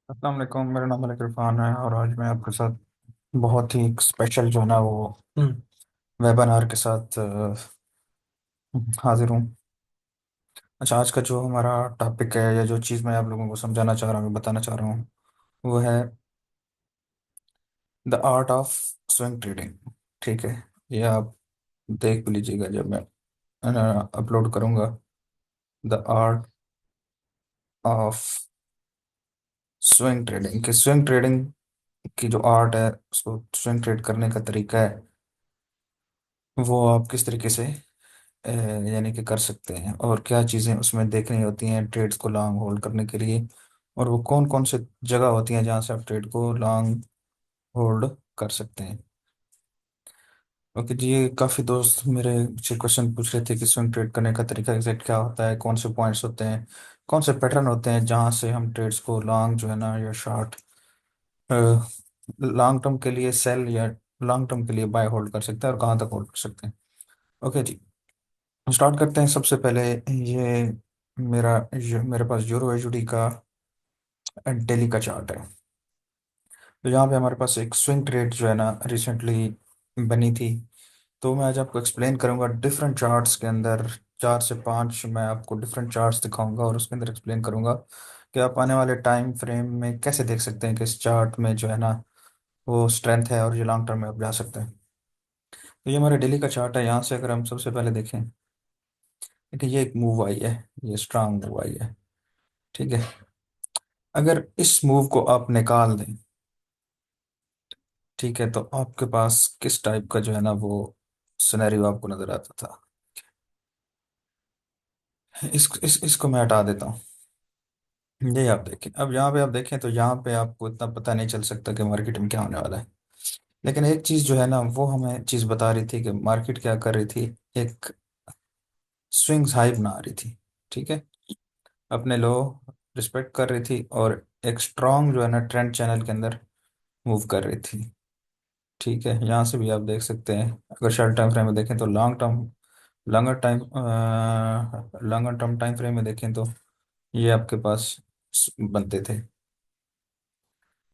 अस्सलाम वालेकुम। मेरा नाम मलिक इरफान है और आज मैं आपके साथ बहुत ही स्पेशल जो है ना वो वेबिनार के साथ हाजिर हूँ। अच्छा, आज का जो हमारा टॉपिक है या जो चीज़ मैं आप लोगों को समझाना चाह रहा हूँ, बताना चाह रहा हूँ, वो है the art of swing trading. ठीक है, ये आप देख भी लीजिएगा जब मैं अपलोड करूँगा। The art of swing trading, कि स्विंग ट्रेडिंग की जो आर्ट है, उसको स्विंग ट्रेड करने का तरीका है, वो आप किस तरीके से यानी कि कर सकते हैं, और क्या चीज़ें उसमें देखनी होती हैं ट्रेड्स को लॉन्ग होल्ड करने के लिए, और वो कौन कौन से जगह होती हैं जहाँ से आप ट्रेड को लॉन्ग होल्ड कर सकते हैं। ओके जी, ये काफ़ी दोस्त मेरे से क्वेश्चन पूछ रहे थे कि स्विंग ट्रेड करने का तरीका एग्जैक्ट क्या होता है, कौन से पॉइंट्स होते हैं, कौन से पैटर्न होते हैं जहाँ से हम ट्रेड्स को लॉन्ग जो है ना या शॉर्ट, लॉन्ग टर्म के लिए सेल या लॉन्ग टर्म के लिए बाय होल्ड कर सकते हैं और कहाँ तक होल्ड कर सकते हैं। ओके जी, स्टार्ट करते हैं। सबसे पहले ये मेरे पास यूरो एचडी का डेली का चार्ट है। तो यहाँ पे हमारे पास एक स्विंग ट्रेड जो है ना रिसेंटली बनी थी। तो मैं आज आपको एक्सप्लेन करूंगा डिफरेंट चार्ट्स के अंदर। 4 से 5 मैं आपको डिफरेंट चार्ट्स दिखाऊंगा और उसके अंदर एक्सप्लेन करूंगा कि आप आने वाले टाइम फ्रेम में कैसे देख सकते हैं कि इस चार्ट में जो है ना वो स्ट्रेंथ है और ये लॉन्ग टर्म में आप जा सकते हैं। तो ये हमारा डेली का चार्ट है। यहाँ से अगर हम सबसे पहले देखें, देखिए ये एक मूव आई है, ये स्ट्रांग मूव आई है। ठीक है, अगर इस मूव को आप निकाल दें, ठीक है, तो आपके पास किस टाइप का जो है ना वो सिनेरियो आपको नजर आता था। इसको मैं हटा देता हूँ। ये आप देखें, अब यहाँ पे आप देखें तो यहाँ पे आपको इतना पता नहीं चल सकता कि मार्केट में क्या होने वाला है। लेकिन एक चीज़ जो है ना वो हमें चीज़ बता रही थी कि मार्केट क्या कर रही थी, एक स्विंग्स हाई बना रही थी। ठीक है, अपने लो रिस्पेक्ट कर रही थी और एक स्ट्रांग जो है ना ट्रेंड चैनल के अंदर मूव कर रही थी। ठीक है, यहाँ से भी आप देख सकते हैं। अगर शॉर्ट टाइम फ्रेम में देखें तो लॉन्गर टर्म टाइम फ्रेम में देखें तो ये आपके पास बनते थे।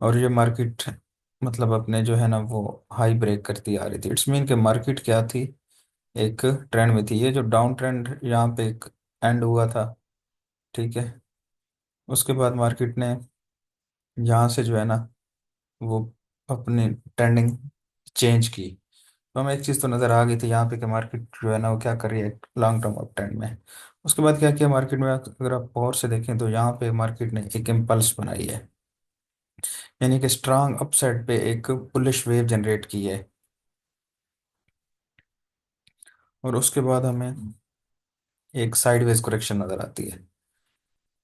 और ये मार्केट मतलब अपने जो है ना वो हाई ब्रेक करती आ रही थी। इट्स मीन के मार्केट क्या थी, एक ट्रेंड में थी। ये जो डाउन ट्रेंड यहाँ पे एक एंड हुआ था, ठीक है, उसके बाद मार्केट ने यहाँ से जो है ना वो अपनी ट्रेंडिंग चेंज की। तो हमें एक चीज़ तो नज़र आ गई थी यहाँ पे कि मार्केट जो है ना वो क्या कर रही है, लॉन्ग टर्म अप ट्रेंड में। उसके बाद क्या किया मार्केट में, अगर आप गौर से देखें तो यहाँ पे मार्केट ने एक इम्पल्स बनाई है, यानी कि स्ट्रांग अपसाइड पे एक बुलिश वेव जनरेट की है। और उसके बाद हमें एक साइडवेज करेक्शन नज़र आती है।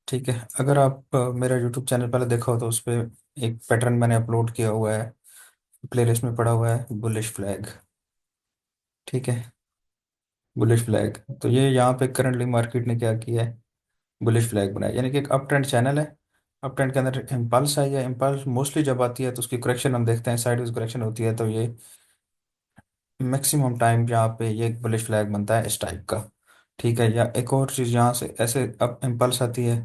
ठीक है, अगर आप मेरा यूट्यूब चैनल पहले देखा हो तो उस पर एक पैटर्न मैंने अपलोड किया हुआ है, प्लेलिस्ट में पड़ा हुआ है, बुलिश फ्लैग। ठीक है, बुलिश फ्लैग, तो ये यहाँ पे करंटली मार्केट ने क्या किया है, बुलिश फ्लैग बनाया, यानी कि एक अप ट्रेंड चैनल है। अप ट्रेंड के अंदर इम्पल्स आई है। इम्पल्स मोस्टली जब आती है तो उसकी करेक्शन हम देखते हैं, साइडवेज करेक्शन होती है, तो ये मैक्सिमम टाइम यहाँ पे ये एक बुलिश फ्लैग बनता है इस टाइप का। ठीक है, या एक और चीज़ यहाँ से ऐसे अब इम्पल्स आती है,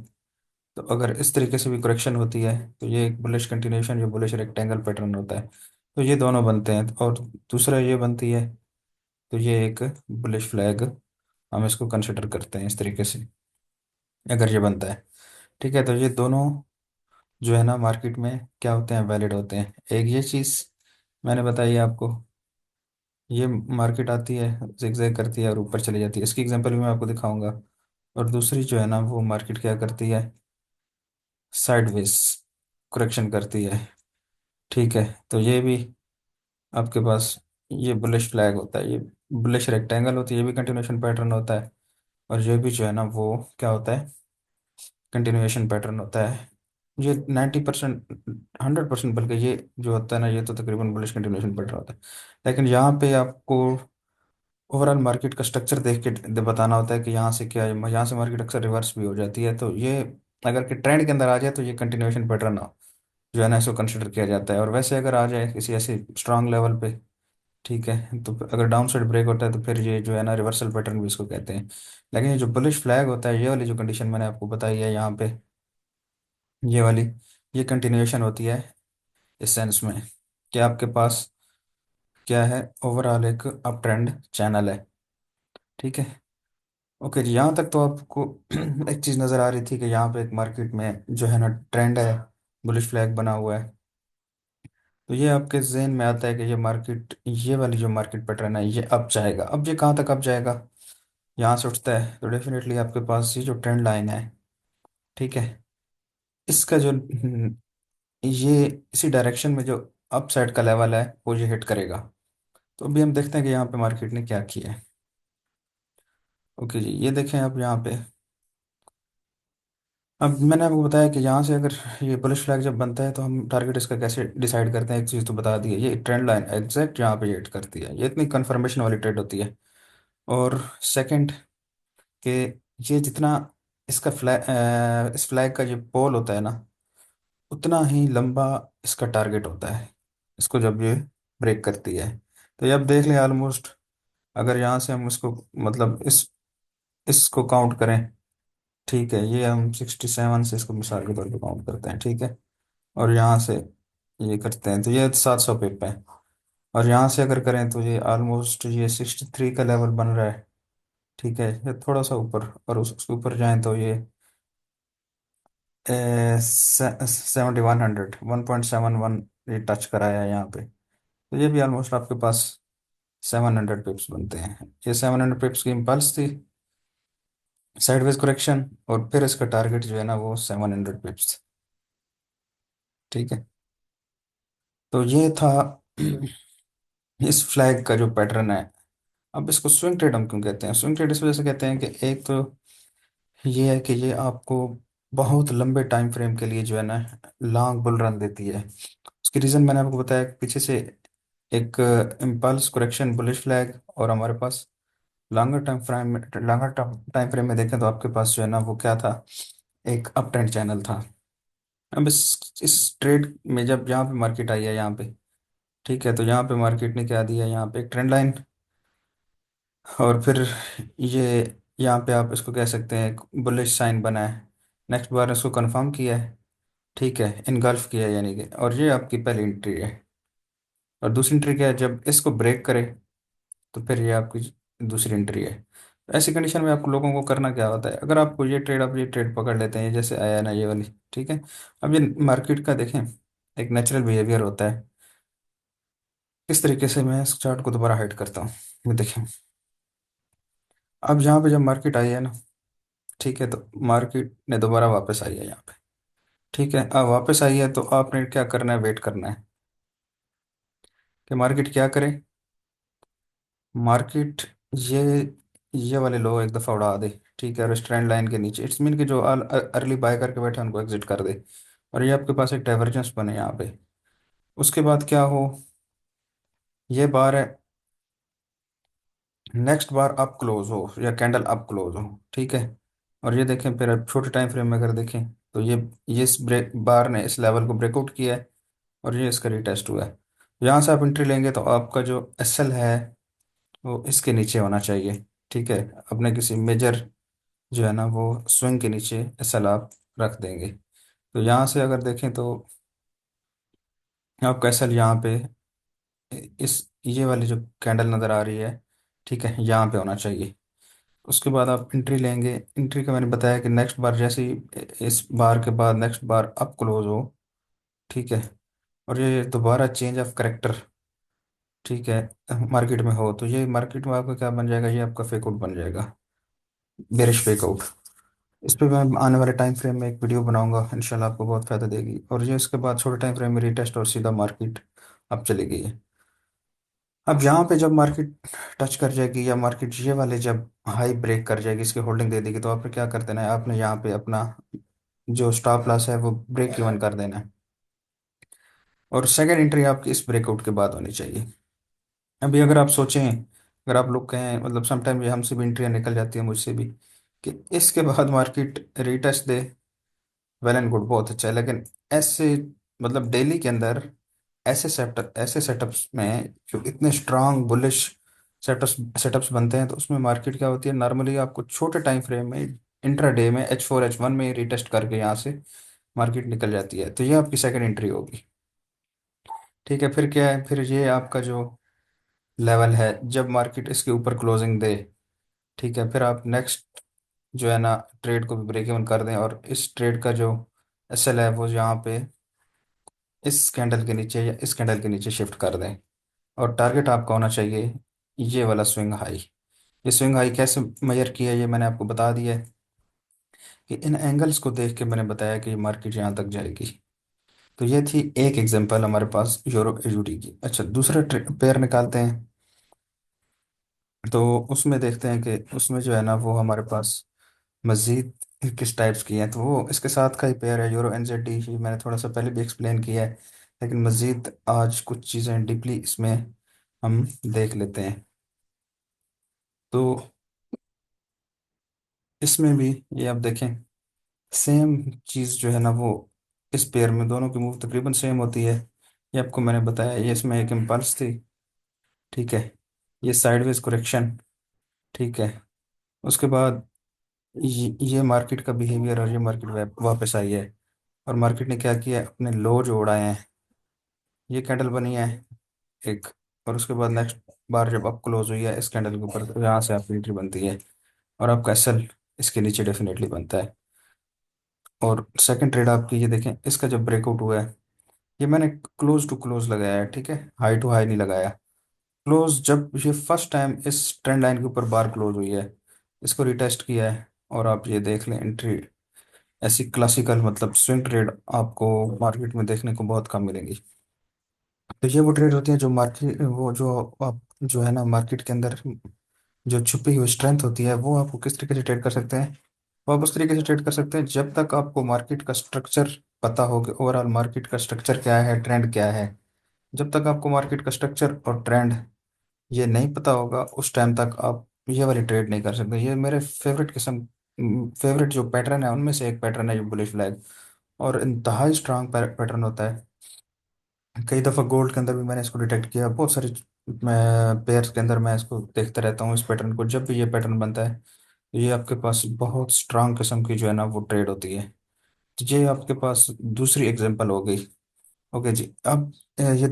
तो अगर इस तरीके से भी करेक्शन होती है तो ये एक बुलिश कंटिन्यूशन या बुलिश रेक्टेंगल पैटर्न होता है। तो ये दोनों बनते हैं, और दूसरा ये बनती है, तो ये एक बुलिश फ्लैग हम इसको कंसिडर करते हैं इस तरीके से, अगर ये बनता है। ठीक है, तो ये दोनों जो है ना मार्केट में क्या होते हैं, वैलिड होते हैं। एक ये चीज़ मैंने बताई आपको, ये मार्केट आती है, जिगजैग करती है और ऊपर चली जाती है, इसकी एग्जांपल भी मैं आपको दिखाऊंगा। और दूसरी जो है ना वो मार्केट क्या करती है, साइडवेज करेक्शन करती है। ठीक है, तो ये भी आपके पास ये बुलिश फ्लैग होता है, ये बुलिश रेक्टेंगल होती है, ये भी कंटिन्यूशन पैटर्न होता है। और ये भी जो है ना वो क्या होता है, कंटिन्यूएशन पैटर्न होता है। ये 90%, 100%, बल्कि ये जो होता है ना ये तो तकरीबन बुलिश कंटिन्यूएशन पैटर्न होता है। लेकिन यहाँ पे आपको ओवरऑल मार्केट का स्ट्रक्चर देख के बताना होता है कि यहाँ से क्या है। यहाँ से मार्केट अक्सर रिवर्स भी हो जाती है, तो ये अगर कि ट्रेंड के अंदर आ जाए तो ये कंटिन्यूएशन पैटर्न जो है ना इसको कंसिडर किया जाता है। और वैसे अगर आ जाए किसी ऐसे स्ट्रांग लेवल पे, ठीक है, तो अगर डाउन साइड ब्रेक होता है तो फिर ये जो है ना रिवर्सल पैटर्न भी इसको कहते हैं। लेकिन ये जो बुलिश फ्लैग होता है, ये वाली जो कंडीशन मैंने आपको बताई है यहाँ पे, ये वाली, ये कंटिन्यूएशन होती है इस सेंस में कि आपके पास क्या है, ओवरऑल एक अप ट्रेंड चैनल है। ठीक है। ओके जी, यहाँ तक तो आपको एक चीज़ नज़र आ रही थी कि यहाँ पे एक मार्केट में जो है ना ट्रेंड है, बुलिश फ्लैग बना हुआ है। तो ये आपके जहन में आता है कि ये मार्केट, ये वाली जो मार्केट पैटर्न है ये अब जाएगा। अब ये कहाँ तक अब जाएगा, यहाँ से उठता है तो डेफिनेटली आपके पास ये जो ट्रेंड लाइन है, ठीक है, इसका जो ये इसी डायरेक्शन में जो अप साइड का लेवल है वो ये हिट करेगा। तो अभी हम देखते हैं कि यहाँ पे मार्केट ने क्या किया है। ओके जी, ये देखें आप यहाँ पे। अब मैंने आपको बताया कि यहाँ से अगर ये बुलिश फ्लैग जब बनता है तो हम टारगेट इसका कैसे डिसाइड करते हैं। एक चीज़ तो बता दी है, ये ट्रेंड लाइन एग्जैक्ट यहाँ पे हिट करती है, ये इतनी कंफर्मेशन वाली ट्रेड होती है। और सेकंड कि ये जितना इसका फ्लैग, इस फ्लैग का जो पोल होता है ना, उतना ही लंबा इसका टारगेट होता है इसको जब ये ब्रेक करती है। तो ये अब देख लें ऑलमोस्ट, अगर यहाँ से हम इसको मतलब इसको काउंट करें, ठीक है, ये हम 67 से इसको मिसाल के तौर पे काउंट करते हैं, ठीक है, और यहाँ से ये करते हैं तो ये 700 पे है। और यहाँ से अगर करें तो ये ऑलमोस्ट ये 63 का लेवल बन रहा है। ठीक है, ये थोड़ा सा ऊपर, और उसके ऊपर जाएं तो ये 7100, 1.71 ये टच कराया है यहाँ पे। तो ये भी ऑलमोस्ट आपके पास 700 पिप्स बनते हैं। ये 700 पिप्स की इम्पल्स थी, साइडवेज करेक्शन, और फिर इसका टारगेट जो है ना वो 700 पिप्स। ठीक है। तो ये था इस फ्लैग का जो पैटर्न है। अब इसको स्विंग ट्रेड हम क्यों कहते हैं? स्विंग ट्रेड इस वजह से कहते हैं कि एक तो ये है कि ये आपको बहुत लंबे टाइम फ्रेम के लिए जो है ना लॉन्ग बुल रन देती है। उसकी रीज़न मैंने आपको बताया कि पीछे से एक इम्पल्स करेक्शन बुलिश फ्लैग, और हमारे पास लॉन्गर टाइम फ्रेम में देखें तो आपके पास जो है ना वो क्या था, एक अप ट्रेंड चैनल था। अब इस ट्रेड में जब यहाँ पे मार्केट आई है यहाँ पे, ठीक है, तो यहाँ पे मार्केट ने क्या दिया, यहाँ पे एक ट्रेंड लाइन, और फिर ये यहाँ पे आप इसको कह सकते हैं एक बुलिश साइन बना है। नेक्स्ट बार इसको कंफर्म किया है, ठीक है, इनगल्फ किया है यानी कि, और ये आपकी पहली एंट्री है। और दूसरी एंट्री क्या है, जब इसको ब्रेक करे तो फिर ये आपकी दूसरी एंट्री है। तो ऐसी कंडीशन में आपको लोगों को करना क्या होता है, अगर आपको ये ट्रेड, आप ये ट्रेड पकड़ लेते हैं जैसे आया ना ये वाली, ठीक है। अब ये मार्केट का देखें एक नेचुरल बिहेवियर होता है। इस तरीके से मैं इस चार्ट को दोबारा हाइड करता हूँ। ये देखें, अब यहाँ पे जब मार्केट आई है ना, ठीक है, तो मार्केट ने दोबारा वापस आई है यहाँ पे। ठीक है, अब वापस आई है तो आपने क्या करना है, वेट करना है कि मार्केट क्या करे। मार्केट ये ये वाले लो एक दफ़ा उड़ा दे, ठीक है, और इस ट्रेंड लाइन के नीचे इट्स मीन कि जो अर्ली बाय करके बैठे हैं उनको एग्जिट कर दे, और ये आपके पास एक डाइवर्जेंस बने यहाँ पे। उसके बाद क्या हो, ये बार है, नेक्स्ट बार अप क्लोज हो या कैंडल अप क्लोज हो, ठीक है। और ये देखें फिर अब छोटे टाइम फ्रेम में अगर देखें तो ये इस ब्रेक बार ने इस लेवल को ब्रेकआउट किया है, और ये इसका रीटेस्ट हुआ है। यहाँ से आप एंट्री लेंगे तो आपका जो एसएल है वो इसके नीचे होना चाहिए। ठीक है, अपने किसी मेजर जो है ना वो स्विंग के नीचे एसएल आप रख देंगे। तो यहाँ से अगर देखें तो आपका एसएल यहाँ पे इस ये वाली जो कैंडल नज़र आ रही है, ठीक है, यहाँ पे होना चाहिए। उसके बाद आप एंट्री लेंगे। एंट्री का मैंने बताया कि नेक्स्ट बार जैसे ही इस बार के बाद नेक्स्ट बार अप क्लोज हो, ठीक है, और ये दोबारा चेंज ऑफ करेक्टर, ठीक है, मार्केट में हो, तो ये मार्केट में आपका क्या बन जाएगा, ये आपका फेक आउट बन जाएगा, बेरिश फेक आउट। इस पे मैं आने वाले टाइम फ्रेम में एक वीडियो बनाऊंगा, इंशाल्लाह आपको बहुत फ़ायदा देगी। और ये इसके बाद छोटे टाइम फ्रेम में रीटेस्ट और सीधा मार्केट अब चली गई है। अब यहाँ पे जब मार्केट टच कर जाएगी या मार्केट ये वाले जब हाई ब्रेक कर जाएगी, इसकी होल्डिंग दे देगी, तो आपने क्या कर देना है, आपने यहाँ पे अपना जो स्टॉप लॉस है वो ब्रेक इवन कर देना है। और सेकेंड एंट्री आपकी इस ब्रेकआउट के बाद होनी चाहिए। अभी अगर आप सोचें, अगर आप लोग कहें, मतलब समटाइम ये हमसे भी एंट्रियाँ निकल जाती है, मुझसे भी, कि इसके बाद market retest they, well and good, बहुत अच्छा है। लेकिन ऐसे मतलब डेली के अंदर ऐसे सेटअप्स में जो इतने स्ट्रांग बुलिश सेटअप्स बनते हैं, तो उसमें मार्केट क्या होती है, नॉर्मली आपको छोटे टाइम फ्रेम में इंट्राडे में H4 H1 में रिटेस्ट करके यहाँ से मार्केट निकल जाती है, तो ये आपकी सेकंड एंट्री होगी। ठीक है, फिर क्या है, फिर ये आपका जो लेवल है जब मार्केट इसके ऊपर क्लोजिंग दे। ठीक है, फिर आप नेक्स्ट जो है ना ट्रेड को भी ब्रेक इवन कर दें, और इस ट्रेड का जो एसएल है वो यहाँ पे इस कैंडल के नीचे या इस कैंडल के नीचे शिफ्ट कर दें। और टारगेट आपका होना चाहिए ये वाला स्विंग हाई। ये स्विंग हाई कैसे मेजर किया है ये मैंने आपको बता दिया है, कि इन एंगल्स को देख के मैंने बताया कि मार्केट यहाँ तक जाएगी। तो ये थी एक एग्जांपल हमारे पास यूरो एयूडी की। अच्छा, दूसरा पेयर निकालते हैं। तो उसमें देखते हैं कि उसमें जो है ना वो हमारे पास मज़ीद किस टाइप्स की हैं। तो वो इसके साथ का ही पेयर है यूरो एनजेडी, मैंने थोड़ा सा पहले भी एक्सप्लेन किया है, लेकिन मज़ीद आज कुछ चीज़ें डीपली इसमें हम देख लेते हैं। तो इसमें भी ये आप देखें, सेम चीज़ जो है ना वो इस पेयर में दोनों की मूव तकरीबन सेम होती है। ये आपको मैंने बताया, ये इसमें एक इम्पल्स थी। ठीक है, ये साइडवेज करेक्शन। ठीक है, उसके बाद ये मार्केट का बिहेवियर, और ये मार्केट वापस आई है। और मार्केट ने क्या किया है, अपने लो जो उड़ाए हैं, ये कैंडल बनी है एक, और उसके बाद नेक्स्ट बार जब अप क्लोज हुई है इस कैंडल के ऊपर, तो यहाँ से आपकी एंट्री बनती है। और आपका एसएल इसके नीचे डेफिनेटली बनता है। और सेकंड ट्रेड आपकी ये देखें, इसका जब ब्रेकआउट हुआ है, ये मैंने क्लोज टू क्लोज लगाया है। ठीक है, हाई टू हाई नहीं लगाया। क्लोज जब ये फर्स्ट टाइम इस ट्रेंड लाइन के ऊपर बार क्लोज हुई है, इसको रिटेस्ट किया है, और आप ये देख लें एंट्री। ऐसी क्लासिकल मतलब स्विंग ट्रेड आपको मार्केट में देखने को बहुत कम मिलेंगी। तो ये वो ट्रेड होती है जो मार्केट, वो जो आप जो है ना मार्केट के अंदर जो छुपी हुई स्ट्रेंथ होती है, वो आपको किस तरीके से ट्रेड कर सकते हैं। वो आप उस तरीके से ट्रेड कर सकते हैं जब तक आपको मार्केट का स्ट्रक्चर पता हो कि ओवरऑल मार्केट का स्ट्रक्चर क्या है, ट्रेंड क्या है। जब तक आपको मार्केट का स्ट्रक्चर और ट्रेंड ये नहीं पता होगा, उस टाइम तक आप ये वाली ट्रेड नहीं कर सकते। ये मेरे फेवरेट जो पैटर्न है उनमें से एक पैटर्न है ये बुलिश फ्लैग, और इंतहाई स्ट्रांग पैटर्न होता है। कई दफ़ा गोल्ड के अंदर भी मैंने इसको डिटेक्ट किया, बहुत सारी पेयर्स के अंदर मैं इसको देखते रहता हूँ इस पैटर्न को। जब भी ये पैटर्न बनता है, तो ये आपके पास बहुत स्ट्रांग किस्म की जो है ना वो ट्रेड होती है। तो ये आपके पास दूसरी एग्जांपल हो गई। ओके जी, अब ये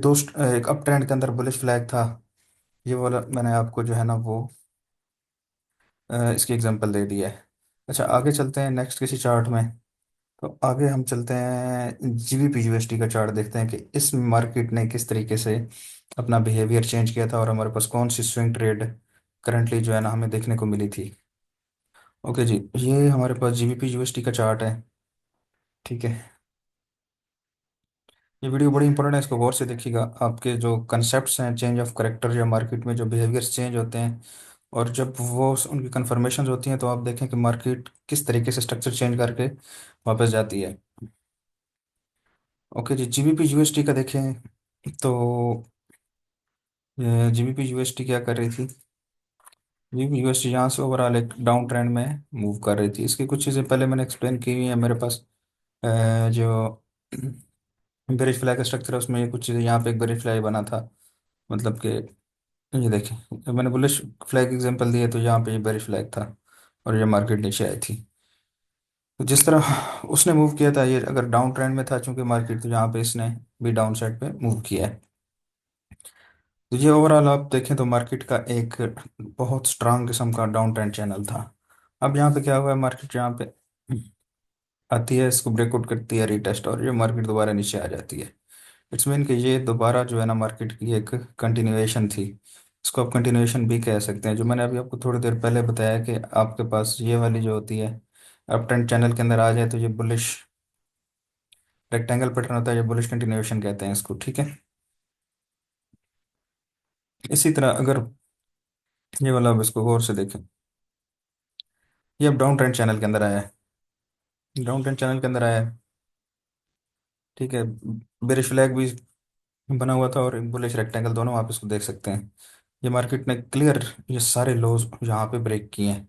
एक अप ट्रेंड के अंदर बुलिश फ्लैग था। ये वाला मैंने आपको जो है ना वो इसकी एग्जांपल दे दी है। अच्छा, आगे चलते हैं नेक्स्ट किसी चार्ट में। तो आगे हम चलते हैं जीबीपी यूएसडी का चार्ट, देखते हैं कि इस मार्केट ने किस तरीके से अपना बिहेवियर चेंज किया था, और हमारे पास कौन सी स्विंग ट्रेड करंटली जो है ना हमें देखने को मिली थी। ओके जी, ये हमारे पास जीबीपी यूएसडी का चार्ट है। ठीक है, ये वीडियो बड़ी इंपॉर्टेंट है, इसको गौर से देखिएगा। आपके जो कंसेप्ट्स हैं चेंज ऑफ करेक्टर, या मार्केट में जो बिहेवियर्स चेंज होते हैं, और जब वो उनकी कन्फर्मेशन होती हैं, तो आप देखें कि मार्केट किस तरीके से स्ट्रक्चर चेंज करके वापस जाती है। ओके जी, जीबीपी यूएसडी का देखें। तो जीबीपी यूएसडी क्या कर रही थी, जीबीपी यूएसडी यहाँ से ओवरऑल एक डाउन ट्रेंड में मूव कर रही थी। इसकी कुछ चीज़ें पहले मैंने एक्सप्लेन की हुई है मेरे पास। जो बेरिश फ्लाई का स्ट्रक्चर है उसमें ये कुछ चीज़ें, यहाँ पे एक बेरिश फ्लाई बना था, मतलब कि ये देखें, मैंने बुलिश फ्लैग एग्जांपल दिए, तो यहाँ पे ये बेरिश फ्लैग था, और ये मार्केट नीचे आई थी। तो जिस तरह उसने मूव किया था, ये अगर डाउन ट्रेंड में था चूंकि मार्केट, तो यहाँ पे इसने भी डाउन साइड पे मूव किया है। तो ये ओवरऑल आप देखें तो मार्केट का एक बहुत स्ट्रांग किस्म का डाउन ट्रेंड चैनल था। अब यहाँ पे क्या हुआ है, मार्केट यहाँ पे आती है, इसको ब्रेकआउट करती है, रीटेस्ट, और ये मार्केट दोबारा नीचे आ जाती है। इट्स मीन कि ये दोबारा जो है ना मार्केट की एक कंटिन्यूएशन थी। इसको आप कंटिन्यूएशन भी कह सकते हैं। जो मैंने अभी आपको थोड़ी देर पहले बताया कि आपके पास ये वाली जो होती है अप ट्रेंड चैनल के अंदर आ जाए, तो ये बुलिश रेक्टेंगल पैटर्न होता है, ये बुलिश कंटिन्यूएशन कहते हैं इसको। ठीक है, इसी तरह अगर ये वाला अब इसको गौर से देखें, ये अब डाउन ट्रेंड चैनल के अंदर आया है, डाउन ट्रेंड चैनल के अंदर आया है। ठीक है, बेरिश फ्लैग भी बना हुआ था, और बुलिश रेक्टेंगल, दोनों आप इसको देख सकते हैं। ये मार्केट ने क्लियर ये सारे लोज यहाँ पे ब्रेक किए हैं,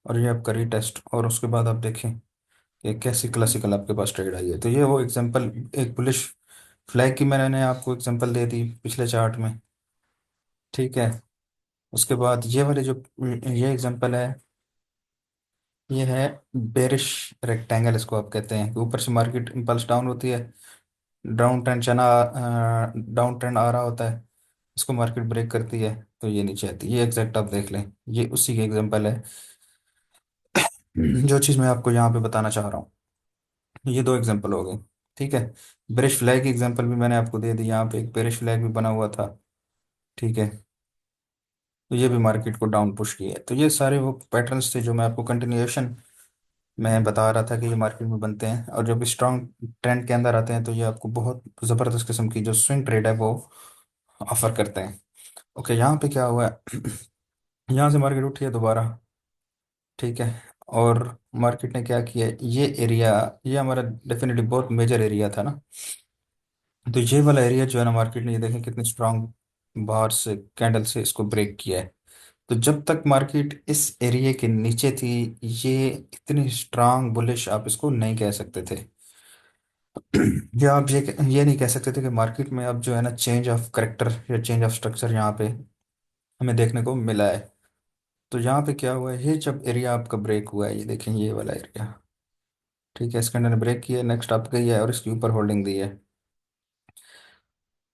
और ये आपका रीटेस्ट, और उसके बाद आप देखें कि कैसी क्लासिकल आपके पास ट्रेड आई है। तो ये वो एग्जांपल, एक बुलिश फ्लैग की मैंने आपको एग्जांपल दे दी पिछले चार्ट में। ठीक है, उसके बाद ये वाले जो ये एग्जांपल है, ये है बेरिश रेक्टेंगल, इसको आप कहते हैं कि ऊपर से मार्केट इम्पल्स डाउन होती है, डाउन ट्रेंड आ रहा होता है, इसको मार्केट ब्रेक करती है तो ये नीचे आती है। ये एग्जैक्ट आप देख लें, ये उसी की एग्जांपल है जो चीज़ मैं आपको यहाँ पे बताना चाह रहा हूँ। ये दो एग्जांपल हो गए, ठीक है। बेरिश फ्लैग की एग्जांपल भी मैंने आपको दे दी, यहाँ पे एक बेरिश फ्लैग भी बना हुआ था, ठीक है। तो ये भी मार्केट को डाउन पुश किया है। तो ये सारे वो पैटर्न्स थे जो मैं आपको कंटिन्यूएशन मैं बता रहा था कि ये मार्केट में बनते हैं, और जब स्ट्रॉन्ग ट्रेंड के अंदर आते हैं तो ये आपको बहुत ज़बरदस्त किस्म की जो स्विंग ट्रेड है वो ऑफर करते हैं। ओके, यहाँ पे क्या हुआ है यहाँ से मार्केट उठी है दोबारा, ठीक है। और मार्केट ने क्या किया, ये एरिया, ये हमारा डेफिनेटली बहुत मेजर एरिया था ना। तो ये वाला एरिया जो है ना, मार्केट ने ये देखें कितनी स्ट्रांग बाहर से कैंडल से इसको ब्रेक किया है। तो जब तक मार्केट इस एरिया के नीचे थी, ये इतनी स्ट्रांग बुलिश आप इसको नहीं कह सकते थे। या आप ये नहीं कह सकते थे कि मार्केट में अब जो है ना चेंज ऑफ करेक्टर या चेंज ऑफ स्ट्रक्चर यहाँ पे हमें देखने को मिला है। तो यहाँ पे क्या हुआ है, ये जब एरिया आपका ब्रेक हुआ है, ये देखें ये वाला एरिया, ठीक है, इसके अंदर ब्रेक किया, नेक्स्ट आप गई है और इसके ऊपर होल्डिंग दी है।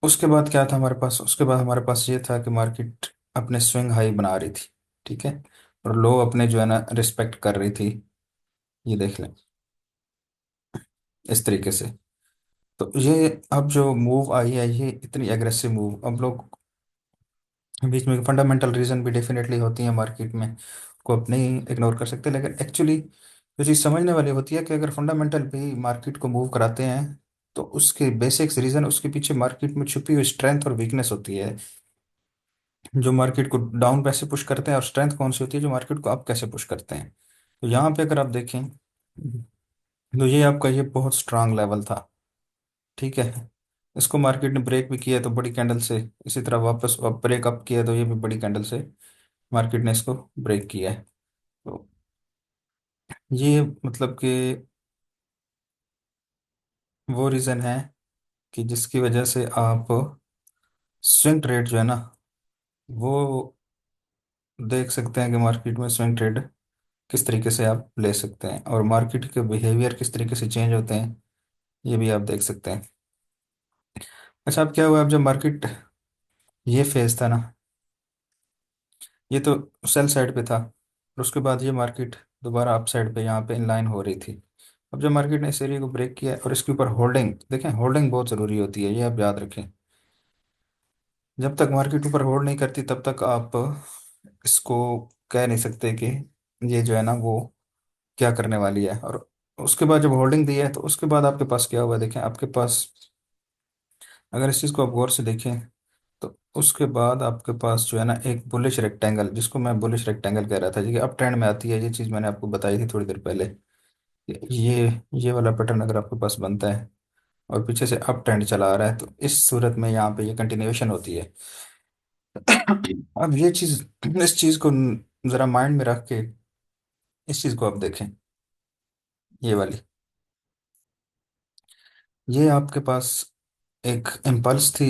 उसके बाद क्या था हमारे पास, उसके बाद हमारे पास ये था कि मार्केट अपने स्विंग हाई बना रही थी, ठीक है, और लो अपने जो है ना रिस्पेक्ट कर रही थी। ये देख लें इस तरीके से। तो ये अब जो मूव आई है, ये इतनी एग्रेसिव मूव, अब लोग बीच में फंडामेंटल रीजन भी डेफिनेटली होती है मार्केट में, को आप नहीं इग्नोर कर सकते, लेकिन एक्चुअली जो चीज़ समझने वाली होती है कि अगर फंडामेंटल भी मार्केट को मूव कराते हैं तो उसके बेसिक्स रीजन, उसके पीछे मार्केट में छुपी हुई स्ट्रेंथ और वीकनेस होती है, जो मार्केट को डाउन कैसे पुश करते हैं, और स्ट्रेंथ कौन सी होती है जो मार्केट को अप कैसे पुश करते हैं। तो यहाँ पे अगर आप देखें तो ये आपका ये बहुत स्ट्रांग लेवल था, ठीक है। इसको मार्केट ने ब्रेक भी किया तो बड़ी कैंडल से, इसी तरह वापस ब्रेक अप किया तो ये भी बड़ी कैंडल से मार्केट ने इसको ब्रेक किया है। तो ये मतलब कि वो रीज़न है कि जिसकी वजह से आप स्विंग ट्रेड जो है ना वो देख सकते हैं कि मार्केट में स्विंग ट्रेड किस तरीके से आप ले सकते हैं, और मार्केट के बिहेवियर किस तरीके से चेंज होते हैं ये भी आप देख सकते हैं। अच्छा, अब क्या हुआ, अब जब मार्केट ये फेज था ना, ये तो सेल साइड पे था, और उसके बाद ये मार्केट दोबारा अप साइड पे यहाँ पे इन लाइन हो रही थी। अब जब मार्केट ने इस एरिया को ब्रेक किया और इसके ऊपर होल्डिंग देखें, होल्डिंग बहुत ज़रूरी होती है, ये आप याद रखें। जब तक मार्केट ऊपर होल्ड नहीं करती तब तक आप इसको कह नहीं सकते कि ये जो है ना वो क्या करने वाली है। और उसके बाद जब होल्डिंग दी है तो उसके बाद आपके पास क्या हुआ, देखें आपके पास, अगर इस चीज़ को आप गौर से देखें तो उसके बाद आपके पास जो है ना एक बुलिश रेक्टेंगल, जिसको मैं बुलिश रेक्टेंगल कह रहा था, जी अप ट्रेंड में आती है, ये चीज़ मैंने आपको बताई थी थोड़ी देर पहले। ये वाला पैटर्न अगर आपके पास बनता है और पीछे से अप ट्रेंड चला आ रहा है तो इस सूरत में यहाँ पे ये कंटिन्यूएशन होती है। अब ये चीज़, इस चीज़ को ज़रा माइंड में रख के इस चीज़ को आप देखें, ये वाली, ये आपके पास एक इम्पल्स थी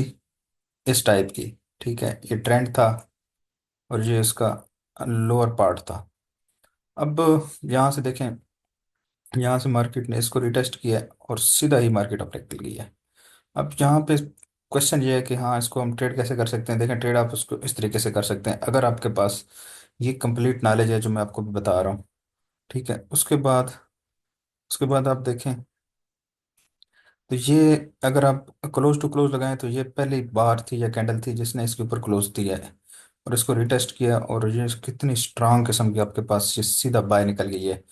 इस टाइप की, ठीक है, ये ट्रेंड था और ये इसका लोअर पार्ट था। अब यहाँ से देखें, यहाँ से मार्केट ने इसको रिटेस्ट किया है और सीधा ही मार्केट अप निकल गई है। अब यहाँ पे क्वेश्चन ये है कि हाँ इसको हम ट्रेड कैसे कर सकते हैं। देखें, ट्रेड आप उसको इस तरीके से कर सकते हैं अगर आपके पास ये कंप्लीट नॉलेज है जो मैं आपको भी बता रहा हूँ, ठीक है। उसके बाद आप देखें तो ये, अगर आप क्लोज टू क्लोज लगाएं तो ये पहली बार थी या कैंडल थी जिसने इसके ऊपर क्लोज दिया है और इसको रिटेस्ट किया, और ये कितनी स्ट्रांग किस्म की आपके पास ये सीधा बाय निकल गई है।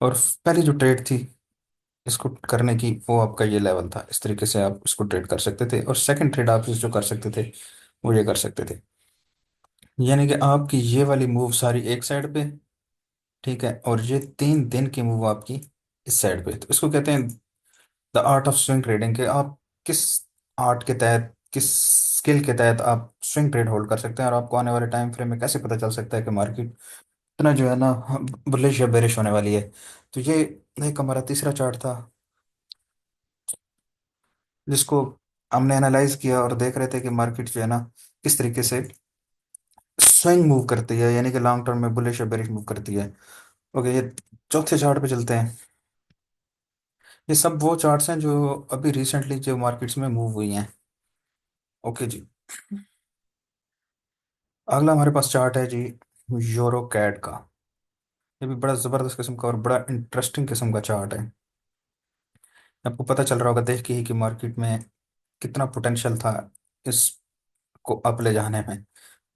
और पहली जो ट्रेड थी इसको करने की वो आपका ये लेवल था, इस तरीके से आप इसको ट्रेड कर सकते थे, और सेकंड ट्रेड आप जो कर सकते थे वो ये कर सकते थे, यानी कि आपकी ये वाली मूव सारी एक साइड पे, ठीक है, और ये 3 दिन की मूव आपकी इस साइड पे। तो इसको कहते हैं the art of swing trading, कि आप किस आर्ट के तहत, किस स्किल के तहत आप स्विंग ट्रेड होल्ड कर सकते हैं, और आपको आने वाले टाइम फ्रेम में कैसे पता चल सकता है कि मार्केट इतना जो है ना बुलिश या बेरिश होने वाली है। तो ये एक हमारा तीसरा चार्ट था जिसको हमने एनालाइज किया और देख रहे थे कि मार्केट जो है ना किस तरीके से स्विंग मूव करती है, यानी कि लॉन्ग टर्म में बुलिश या बेरिश मूव करती है। ओके, ये चौथे चार्ट पे चलते हैं। ये सब वो चार्ट्स हैं जो अभी रिसेंटली जो मार्केट्स में मूव हुई हैं। ओके जी। अगला हमारे पास चार्ट है जी, यूरो कैड का। ये भी बड़ा ज़बरदस्त किस्म का और बड़ा इंटरेस्टिंग किस्म का चार्ट है। आपको पता चल रहा होगा देख के ही कि मार्केट में कितना पोटेंशियल था इसको अप ले जाने में।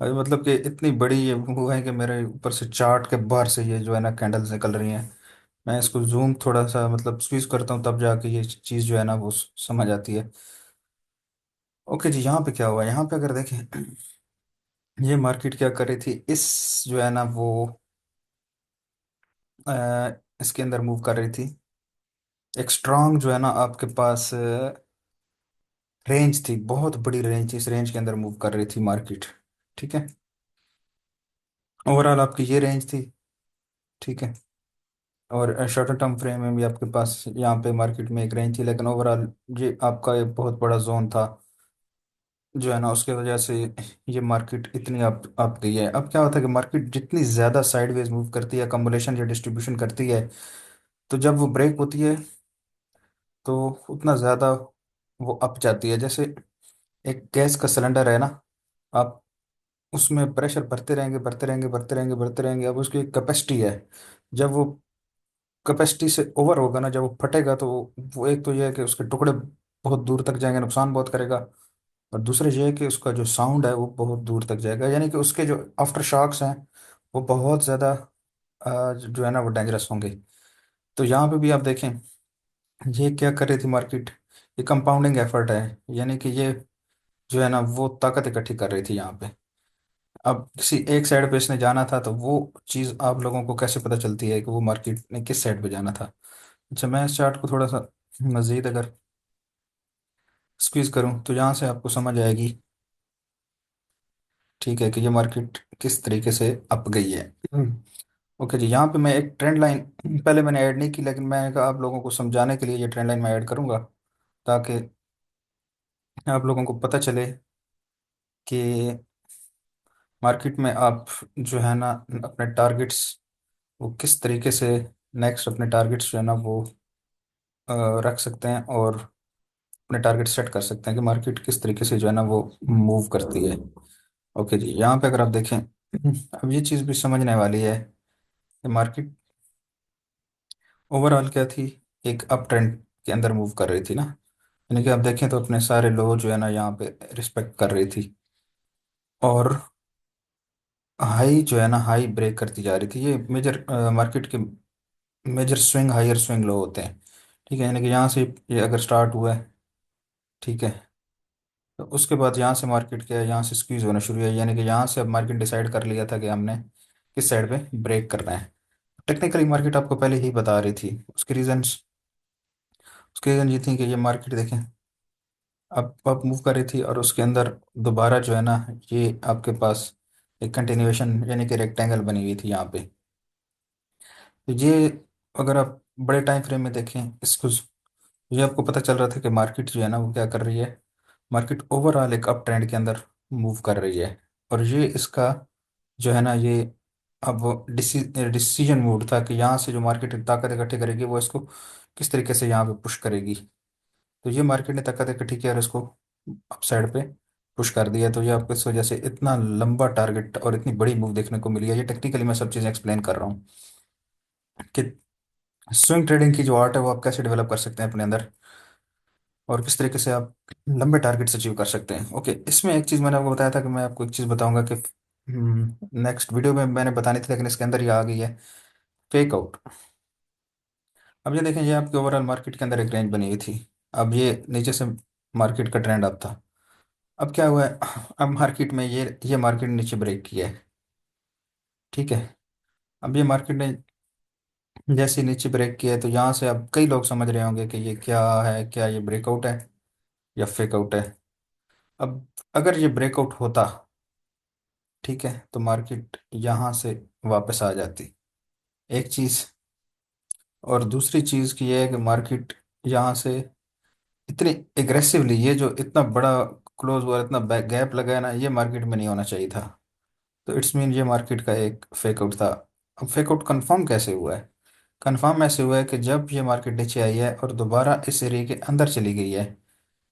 अभी मतलब कि इतनी बड़ी ये वो है कि मेरे ऊपर से चार्ट के बाहर से ये जो है ना कैंडल्स निकल रही हैं। मैं इसको जूम थोड़ा सा मतलब स्क्वीज करता हूँ, तब जाके ये चीज़ जो है ना वो समझ आती है। ओके जी, यहाँ पे क्या हुआ, यहाँ पे अगर देखें ये मार्केट क्या कर रही थी, इस जो है ना वो इसके अंदर मूव कर रही थी। एक स्ट्रांग जो है ना आपके पास रेंज थी, बहुत बड़ी रेंज थी, इस रेंज के अंदर मूव कर रही थी मार्केट। ठीक है, ओवरऑल आपकी ये रेंज थी। ठीक है, और शॉर्ट टर्म फ्रेम में भी आपके पास यहाँ पे मार्केट में एक रेंज थी, लेकिन ओवरऑल ये आपका एक बहुत बड़ा जोन था जो है ना, उसके वजह से ये मार्केट इतनी अप गई है। अब क्या होता है कि मार्केट जितनी ज़्यादा साइडवेज मूव करती है, कम्बुलेशन या डिस्ट्रीब्यूशन करती है, तो जब वो ब्रेक होती है तो उतना ज़्यादा वो अप जाती है। जैसे एक गैस का सिलेंडर है ना, आप उसमें प्रेशर भरते रहेंगे भरते रहेंगे भरते रहेंगे भरते रहेंगे, अब उसकी एक कैपेसिटी है। जब वो कैपेसिटी से ओवर होगा ना, जब वो फटेगा, तो वो एक तो ये है कि उसके टुकड़े बहुत दूर तक जाएंगे, नुकसान बहुत करेगा। और दूसरा ये है कि उसका जो साउंड है वो बहुत दूर तक जाएगा, यानी कि उसके जो आफ्टर शॉक्स हैं वो बहुत ज़्यादा जो है ना वो डेंजरस होंगे। तो यहाँ पे भी आप देखें, ये क्या कर रही थी मार्केट, ये कंपाउंडिंग एफर्ट है, यानी कि ये जो है ना वो ताकत इकट्ठी कर रही थी यहाँ पे। अब किसी एक साइड पे इसने जाना था, तो वो चीज़ आप लोगों को कैसे पता चलती है कि वो मार्केट ने किस साइड पे जाना था। अच्छा, मैं इस चार्ट को थोड़ा सा मज़ीद अगर स्क्वीज करूं तो यहाँ से आपको समझ आएगी, ठीक है, कि ये मार्केट किस तरीके से अप गई है। ओके जी, यहाँ पे मैं एक ट्रेंड लाइन पहले मैंने ऐड नहीं की, लेकिन मैंने कहा आप लोगों को समझाने के लिए ये ट्रेंड लाइन मैं ऐड करूंगा, ताकि आप लोगों को पता चले कि मार्केट में आप जो है ना अपने टारगेट्स वो किस तरीके से नेक्स्ट अपने टारगेट्स जो है ना वो रख सकते हैं, और अपने टारगेट सेट कर सकते हैं कि मार्केट किस तरीके से जो है ना वो मूव करती है। ओके जी, यहाँ पे अगर आप देखें अब ये चीज़ भी समझने वाली है कि मार्केट ओवरऑल क्या थी, एक अप ट्रेंड के अंदर मूव कर रही थी ना, यानी कि आप देखें तो अपने सारे लो जो है ना यहाँ पे रिस्पेक्ट कर रही थी, और हाई जो है ना हाई ब्रेक करती जा रही थी। ये मेजर मार्केट के मेजर स्विंग हाई और स्विंग लो होते हैं। ठीक है, यानी कि यहाँ से ये अगर स्टार्ट हुआ है, ठीक है, तो उसके बाद यहाँ से मार्केट क्या है, यहाँ से स्क्वीज होना शुरू है, यानी कि यहाँ से अब मार्केट डिसाइड कर लिया था कि हमने किस साइड पे ब्रेक करना है। टेक्निकली मार्केट आपको पहले ही बता रही थी उसके रीजन ये थी कि ये मार्केट देखें अब मूव कर रही थी, और उसके अंदर दोबारा जो है ना ये आपके पास एक कंटिन्यूएशन यानी कि रेक्टेंगल बनी हुई थी यहाँ पे। तो ये अगर आप बड़े टाइम फ्रेम में देखें इसको, ये आपको पता चल रहा था कि मार्केट जो है ना वो क्या कर रही है, मार्केट ओवरऑल एक अप ट्रेंड के अंदर मूव कर रही है। और ये इसका जो है ना ये अब डिसीजन मूड था कि यहाँ से जो मार्केट ताकत इकट्ठी करेगी वो इसको किस तरीके से यहाँ पे पुश करेगी। तो ये मार्केट ने ताकत इकट्ठी किया और इसको अप साइड पे पुश कर दिया। तो ये आपको इस वजह से इतना लंबा टारगेट और इतनी बड़ी मूव देखने को मिली है। ये टेक्निकली मैं सब चीज़ें एक्सप्लेन कर रहा हूँ कि स्विंग ट्रेडिंग की जो आर्ट है वो आप कैसे डेवलप कर सकते हैं अपने अंदर, और किस तरीके से आप लंबे टारगेट्स अचीव कर सकते हैं। ओके, इसमें एक चीज़ मैंने आपको बताया था कि मैं आपको एक चीज़ बताऊंगा कि नेक्स्ट वीडियो में मैंने बतानी थी, लेकिन इसके अंदर ही आ गई है, फेक आउट। अब ये देखें, ये आपकी ओवरऑल मार्केट के अंदर एक रेंज बनी हुई थी। अब ये नीचे से मार्केट का ट्रेंड अप था। अब क्या हुआ है, अब मार्केट में ये मार्केट नीचे ब्रेक किया है। ठीक है, अब ये मार्केट ने जैसे नीचे ब्रेक किया है, तो यहाँ से अब कई लोग समझ रहे होंगे कि ये क्या है, क्या ये ब्रेकआउट है या फेक आउट है। अब अगर ये ब्रेकआउट होता, ठीक है, तो मार्केट यहाँ से वापस आ जाती, एक चीज़। और दूसरी चीज़ की ये है कि मार्केट यहाँ से इतनी एग्रेसिवली, ये जो इतना बड़ा क्लोज हुआ, इतना गैप लगा है ना, ये मार्केट में नहीं होना चाहिए था। तो इट्स मीन ये मार्केट का एक फेक आउट था। अब फेक आउट कंफर्म कैसे हुआ है? कंफर्म ऐसे हुआ है कि जब ये मार्केट नीचे आई है और दोबारा इस एरिया के अंदर चली गई है,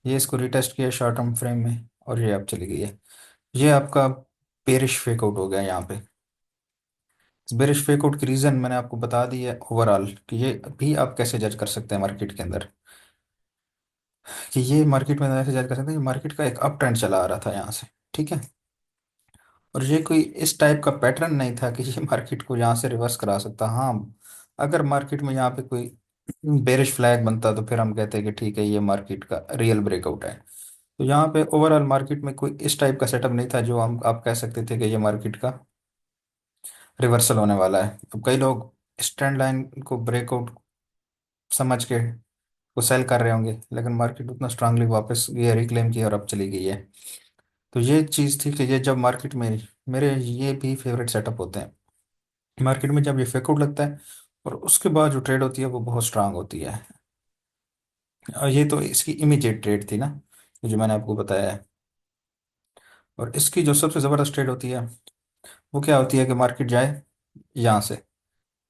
ये इसको रिटेस्ट किया शॉर्ट टर्म फ्रेम में और ये अब चली गई है। ये आपका बेरिश फेक आउट हो गया यहाँ पे। इस बेरिश फेक आउट की रीज़न मैंने आपको बता दी है ओवरऑल, कि ये भी आप कैसे जज कर सकते हैं मार्केट के अंदर, कि ये मार्केट में ऐसे जज कर सकते हैं कि मार्केट का एक अप ट्रेंड चला आ रहा था यहाँ से। ठीक है। और ये कोई इस टाइप का पैटर्न नहीं था कि ये मार्केट को यहाँ से रिवर्स करा सकता। हाँ, अगर मार्केट में यहाँ पे कोई बेरिश फ्लैग बनता तो फिर हम कहते हैं कि ठीक है, ये मार्केट का रियल ब्रेकआउट है। तो यहाँ पे ओवरऑल मार्केट में कोई इस टाइप का सेटअप नहीं था जो हम आप कह सकते थे कि ये मार्केट का रिवर्सल होने वाला है। अब कई लोग इस ट्रेंड लाइन को ब्रेकआउट समझ के वो सेल कर रहे होंगे, लेकिन मार्केट उतना स्ट्रांगली वापस ये रिक्लेम की और अब चली गई है। तो ये चीज़ थी कि ये जब मार्केट में, मेरे ये भी फेवरेट सेटअप होते हैं मार्केट में, जब ये फेकआउट लगता है और उसके बाद जो ट्रेड होती है वो बहुत स्ट्रांग होती है। और ये तो इसकी इमीडिएट ट्रेड थी ना, जो मैंने आपको बताया है। और इसकी जो सबसे ज़बरदस्त ट्रेड होती है वो क्या होती है कि मार्केट जाए यहाँ से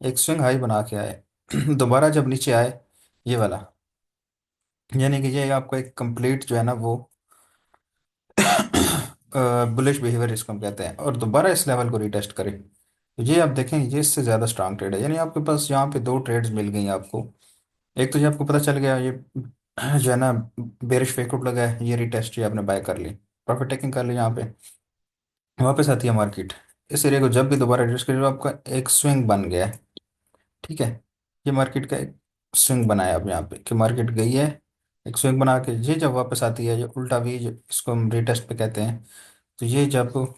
एक स्विंग हाई बना के आए दोबारा जब नीचे आए ये वाला, यानी कि ये आपका एक कंप्लीट जो है ना वो बुलिश बिहेवियर इसको हम कहते हैं, और दोबारा इस लेवल को रिटेस्ट करें, तो ये आप देखें ये इससे ज़्यादा स्ट्रांग ट्रेड है। यानी आपके पास यहाँ पे दो ट्रेड्स मिल गई आपको। एक तो ये आपको पता चल गया ये जो है ना बेरिश फेकआउट लगा है, ये रिटेस्ट ये आपने बाय कर ली, प्रॉफिट टेकिंग कर ली यहाँ पे। वापस आती है मार्केट इस एरिया को जब भी दोबारा रिटेस्ट करेगा, आपका एक स्विंग बन गया है। ठीक है। ये मार्केट का एक स्विंग बनाया अब यहाँ पे कि मार्केट गई है, एक स्विंग बना के ये जब वापस आती है, ये उल्टा भी इसको हम रिटेस्ट पे कहते हैं। तो ये जब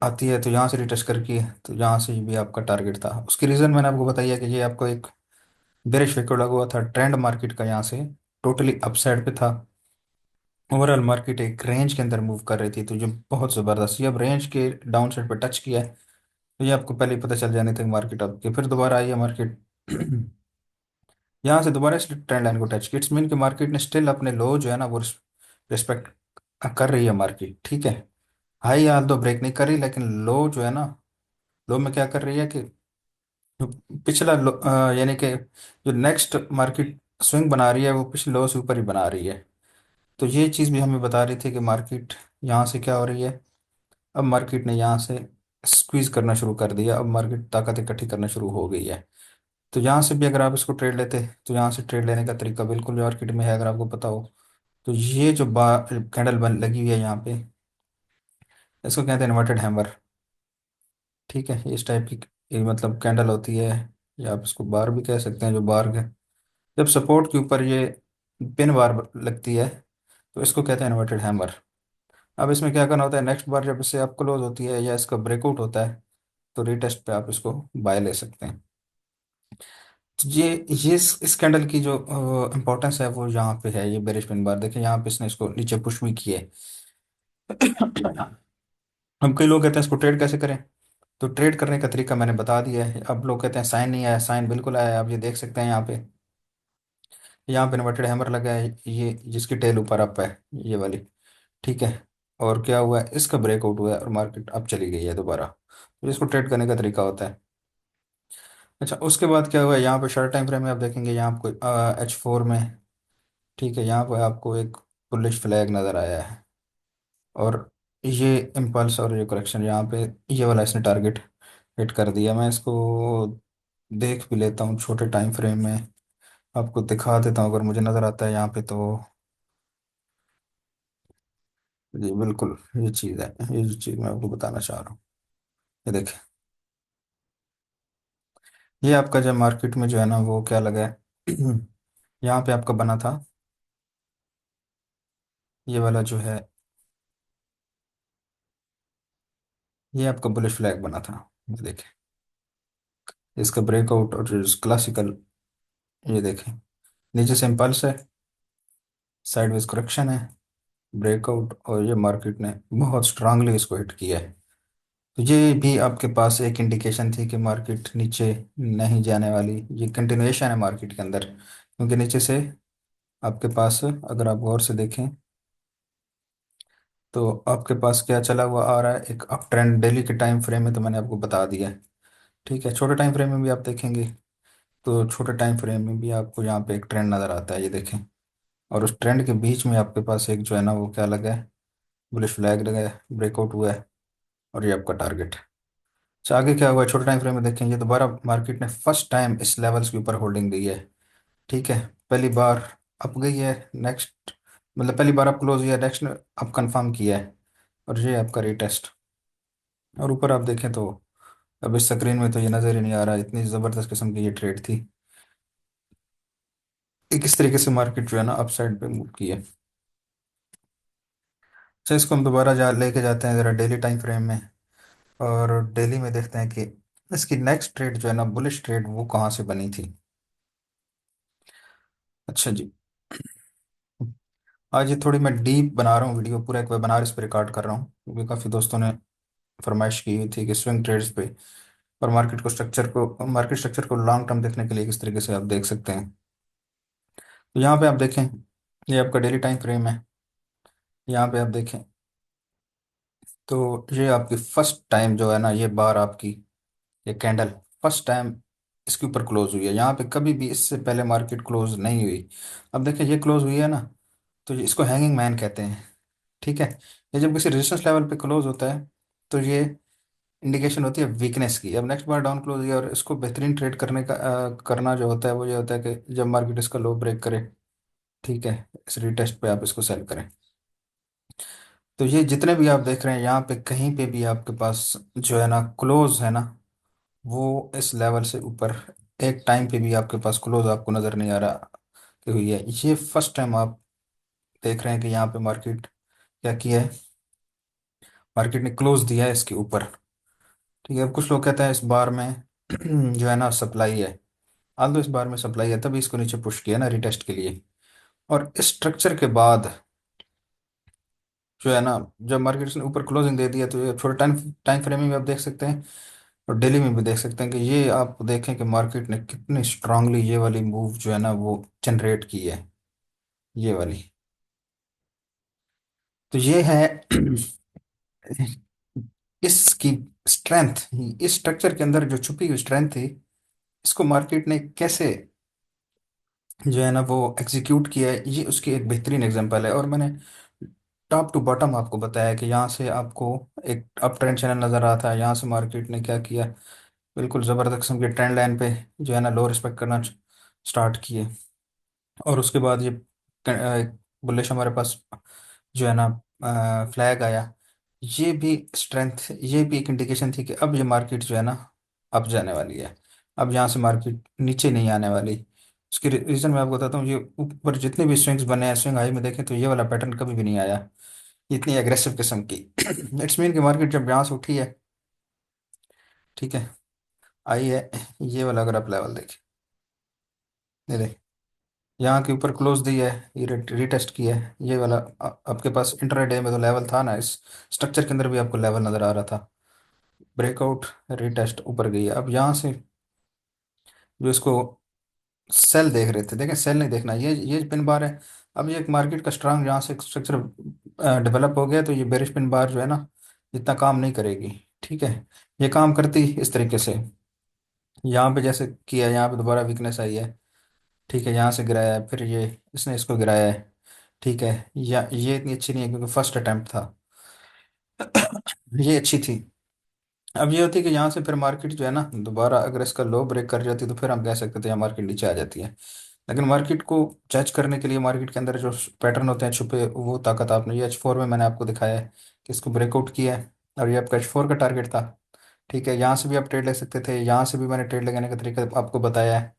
आती है तो यहाँ से रिटेस्ट करके, तो यहाँ से भी आपका टारगेट था। उसकी रीज़न मैंने आपको बताई है कि ये आपको एक बेरिश विकेट लगा हुआ था, ट्रेंड मार्केट का यहाँ से टोटली अपसाइड पे था। ओवरऑल मार्केट एक रेंज के अंदर मूव कर रही थी, तो ये बहुत ज़बरदस्त, ये अब रेंज के डाउन साइड पे टच किया है। तो ये आपको पहले ही पता चल जाने तक मार्केट अब के फिर दोबारा आई है मार्केट यहाँ से दोबारा इस ट्रेंड लाइन को टच किया। इट्स मीन कि मार्केट ने स्टिल अपने लो जो है ना वो रिस्पेक्ट कर रही है मार्केट। ठीक है। हाई हाल तो ब्रेक नहीं कर रही, लेकिन लो जो है ना, लो में क्या कर रही है कि जो पिछला लो यानी कि जो नेक्स्ट मार्केट स्विंग बना रही है वो पिछले लो से ऊपर ही बना रही है। तो ये चीज़ भी हमें बता रही थी कि मार्केट यहाँ से क्या हो रही है, अब मार्केट ने यहाँ से स्क्वीज करना शुरू कर दिया, अब मार्केट ताकत इकट्ठी करना शुरू हो गई है। तो यहाँ से भी अगर आप इसको ट्रेड लेते तो यहाँ से ट्रेड लेने का तरीका बिल्कुल मार्केट में है, अगर आपको पता हो। तो ये जो कैंडल बन लगी हुई है यहाँ पे, इसको कहते हैं इन्वर्टेड हैमर। ठीक है। इस टाइप की ये मतलब कैंडल होती है, या आप इसको बार भी कह सकते हैं। जो बार है जब सपोर्ट के ऊपर ये पिन बार लगती है, तो इसको कहते हैं इन्वर्टेड हैमर। अब इसमें क्या करना होता है, नेक्स्ट बार जब इससे आप क्लोज होती है या इसका ब्रेकआउट होता है, तो रीटेस्ट पे आप इसको बाय ले सकते हैं। तो ये इस कैंडल की जो इम्पोर्टेंस है वो यहाँ पे है। ये बेरिश पिन बार देखें, यहाँ पे इसने इसको नीचे पुश भी किया है। हम कई लोग कहते हैं इसको ट्रेड कैसे करें, तो ट्रेड करने का तरीका मैंने बता दिया है। अब लोग कहते हैं साइन नहीं आया, साइन बिल्कुल आया है। आप ये देख सकते हैं यहाँ पे इन्वर्टेड हैमर लगा है, ये जिसकी टेल ऊपर अप है, ये वाली। ठीक है। और क्या हुआ है, इसका ब्रेकआउट हुआ है और मार्केट अब चली गई है दोबारा। तो इसको ट्रेड करने का तरीका होता है। अच्छा, उसके बाद क्या हुआ है, यहाँ पे शॉर्ट टाइम फ्रेम में आप देखेंगे यहाँ आपको H4 में, ठीक है, यहाँ पे आपको एक बुलिश फ्लैग नज़र आया है। और ये इम्पल्स और ये करेक्शन यहाँ पे, ये वाला इसने टारगेट हिट कर दिया। मैं इसको देख भी लेता हूँ छोटे टाइम फ्रेम में, आपको दिखा देता हूँ अगर मुझे नज़र आता है यहाँ पे तो। जी बिल्कुल, ये चीज़ है, ये जो चीज़ मैं आपको बताना चाह रहा हूँ, ये देखिए। ये आपका जब मार्केट में जो है ना वो क्या लगा है यहाँ पे आपका बना था ये वाला जो है, ये आपका बुलिश फ्लैग बना था। ये देखें इसका ब्रेकआउट और जो क्लासिकल, ये देखें नीचे से इम्पल्स है, साइडवेज करेक्शन है, ब्रेकआउट, और ये मार्केट ने बहुत स्ट्रांगली इसको हिट किया है। तो ये भी आपके पास एक इंडिकेशन थी कि मार्केट नीचे नहीं जाने वाली, ये कंटिन्यूएशन है मार्केट के अंदर, क्योंकि नीचे से आपके पास अगर आप गौर से देखें तो आपके पास क्या चला हुआ आ रहा है, एक अप ट्रेंड डेली के टाइम फ्रेम में, तो मैंने आपको बता दिया है। ठीक है, छोटे टाइम फ्रेम में भी आप देखेंगे तो छोटे टाइम फ्रेम में भी आपको यहाँ पे एक ट्रेंड नज़र आता है, ये देखें। और उस ट्रेंड के बीच में आपके पास एक जो है ना वो क्या लगा है, बुलिश फ्लैग लगा है, ब्रेकआउट हुआ है, और ये आपका टारगेट। अच्छा, आगे क्या हुआ है छोटे टाइम फ्रेम में देखें, ये दोबारा मार्केट ने फर्स्ट टाइम इस लेवल्स के ऊपर होल्डिंग दी है। ठीक है, पहली बार अप गई है, नेक्स्ट मतलब पहली बार अप क्लोज हुई है, नेक्स्ट अप कंफर्म किया है, और ये आपका रीटेस्ट। और ऊपर आप देखें तो अब इस स्क्रीन में तो ये नज़र ही नहीं आ रहा, इतनी ज़बरदस्त किस्म की ये ट्रेड थी। किस तरीके से मार्केट जो है ना अपसाइड पे मूव की है। अच्छा, इसको हम दोबारा लेके जाते हैं ज़रा डेली टाइम फ्रेम में, और डेली में देखते हैं कि इसकी नेक्स्ट ट्रेड जो है ना बुलिश ट्रेड वो कहाँ से बनी थी। अच्छा जी, आज ये थोड़ी मैं डीप बना रहा हूँ वीडियो, पूरा एक वेबिनार इस पर रिकॉर्ड कर रहा हूँ, क्योंकि काफ़ी दोस्तों ने फरमाइश की हुई थी कि स्विंग ट्रेड्स पे और मार्केट स्ट्रक्चर को लॉन्ग टर्म देखने के लिए किस तरीके से आप देख सकते हैं। तो यहाँ पे आप देखें, ये आपका डेली टाइम फ्रेम है। यहाँ पे आप देखें तो ये आपकी फर्स्ट टाइम जो है ना, ये बार आपकी, ये कैंडल फर्स्ट टाइम इसके ऊपर क्लोज हुई है। यहाँ पे कभी भी इससे पहले मार्केट क्लोज नहीं हुई। अब देखिए ये क्लोज हुई है ना, तो इसको हैंगिंग मैन कहते हैं। ठीक है, ये जब किसी रेजिस्टेंस लेवल पे क्लोज होता है तो ये इंडिकेशन होती है वीकनेस की। अब नेक्स्ट बार डाउन क्लोज हुई है, और इसको बेहतरीन ट्रेड करना जो होता है वो ये होता है कि जब मार्केट इसका लो ब्रेक करे, ठीक है, इस रिटेस्ट पे आप इसको सेल करें। तो ये जितने भी आप देख रहे हैं यहाँ पे कहीं पे भी आपके पास जो है ना क्लोज है ना, वो इस लेवल से ऊपर एक टाइम पे भी आपके पास क्लोज आपको नज़र नहीं आ रहा कि हुई है। ये फर्स्ट टाइम आप देख रहे हैं कि यहाँ पे मार्केट क्या किया है, मार्केट ने क्लोज दिया है इसके ऊपर। ठीक है, अब कुछ लोग कहते हैं इस बार में जो है ना सप्लाई है, हाल तो इस बार में सप्लाई है, तभी इसको नीचे पुश किया ना रिटेस्ट के लिए। और इस स्ट्रक्चर के बाद जो है ना, जब मार्केट ने ऊपर क्लोजिंग दे दिया, तो ये छोटे टाइम टाइम फ्रेम में भी आप देख सकते हैं, और डेली में भी देख सकते हैं कि ये आप देखें कि मार्केट ने कितनी स्ट्रांगली ये वाली मूव जो है ना वो जनरेट की है, ये वाली। तो ये है इसकी स्ट्रेंथ, इस स्ट्रक्चर के अंदर जो छुपी हुई स्ट्रेंथ थी, इसको मार्केट ने कैसे जो है ना वो एग्जीक्यूट किया है, ये उसकी एक बेहतरीन एग्जांपल है। और मैंने टॉप टू बॉटम आपको बताया कि यहाँ से आपको एक अप ट्रेंड चैनल नजर आता है, यहाँ से मार्केट ने क्या किया, बिल्कुल ज़बरदस्त किस्म के ट्रेंड लाइन पे जो है ना लो रिस्पेक्ट करना स्टार्ट किए। और उसके बाद ये बुलिश हमारे पास जो है ना फ्लैग आया, ये भी स्ट्रेंथ, ये भी एक इंडिकेशन थी कि अब ये मार्केट जो है ना अप जाने वाली है, अब यहाँ से मार्केट नीचे नहीं आने वाली। उसकी रीज़न मैं आपको बताता हूँ, ये ऊपर जितने भी स्विंग्स बने हैं, स्विंग हाई में देखें तो ये वाला पैटर्न कभी भी नहीं आया, इतनी एग्रेसिव किस्म की। इट्स मीन कि मार्केट जब यहाँ से उठी है, ठीक है, आई है, ये वाला अगर आप लेवल देखें, ये देख, यहाँ के ऊपर क्लोज दी है, ये रीटेस्ट किया है, ये वाला आपके पास इंटरडे में तो लेवल था ना, इस स्ट्रक्चर के अंदर भी आपको लेवल नजर आ रहा था, ब्रेकआउट रीटेस्ट ऊपर गई है। अब यहाँ से जो इसको सेल देख रहे थे, देखें सेल नहीं देखना, ये पिन बार है। अब ये एक मार्केट का स्ट्रांग यहाँ से स्ट्रक्चर डेवलप हो गया, तो ये बेरिश पिन बार जो है ना इतना काम नहीं करेगी। ठीक है, ये काम करती इस तरीके से, यहाँ पे जैसे किया, यहाँ पे दोबारा वीकनेस आई है, ठीक है, यहाँ से गिराया है, फिर ये इसने इसको गिराया है। ठीक है, या ये इतनी अच्छी नहीं है क्योंकि फर्स्ट अटेम्प्ट था। ये अच्छी थी। अब ये होती है कि यहाँ से फिर मार्केट जो है ना दोबारा अगर इसका लो ब्रेक कर जाती है, तो फिर हम कह सकते थे यहाँ मार्केट नीचे आ जाती है। लेकिन मार्केट को जज करने के लिए मार्केट के अंदर जो पैटर्न होते हैं छुपे, वो ताकत आपने ये H4 में मैंने आपको दिखाया है कि इसको ब्रेकआउट किया है, और ये आपका H4 का टारगेट था। ठीक है, यहाँ से भी आप ट्रेड ले सकते थे, यहाँ से भी मैंने ट्रेड लगाने का तरीका आपको बताया है,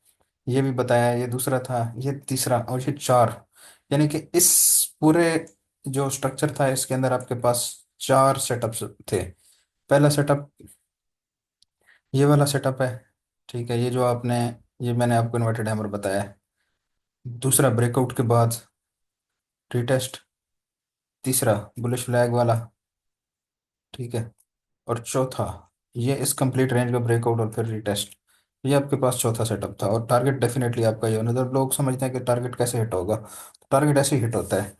ये भी बताया है, ये दूसरा था, ये तीसरा, और ये चार। यानी कि इस पूरे जो स्ट्रक्चर था इसके अंदर आपके पास चार सेटअप्स थे। पहला सेटअप ये वाला सेटअप है, ठीक है, ये जो आपने, ये मैंने आपको इन्वर्टेड हैमर बताया है। दूसरा ब्रेकआउट के बाद रीटेस्ट, तीसरा बुलिश फ्लैग वाला, ठीक है, और चौथा ये इस कंप्लीट रेंज का ब्रेकआउट और फिर रीटेस्ट। ये आपके पास चौथा सेटअप था, और टारगेट डेफिनेटली आपका ये होना था। लोग समझते हैं कि टारगेट कैसे हिट होगा, टारगेट ऐसे ही हिट होता है।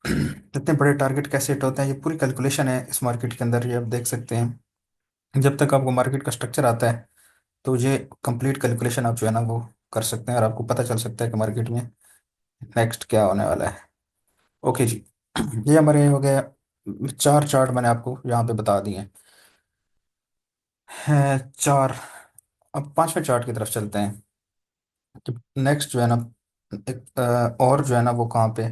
इतने बड़े टारगेट कैसे हिट होते हैं, ये पूरी कैलकुलेशन है इस मार्केट के अंदर, ये आप देख सकते हैं। जब तक आपको मार्केट का स्ट्रक्चर आता है तो ये कंप्लीट कैलकुलेशन आप जो है ना वो कर सकते हैं, और आपको पता चल सकता है कि मार्केट में नेक्स्ट क्या होने वाला है। ओके जी। ये हमारे हो गया, चार चार्ट मैंने आपको यहाँ पे बता दिए हैं चार। अब पांचवें चार्ट की तरफ चलते हैं। तो नेक्स्ट जो है ना, एक और जो है ना वो कहाँ पे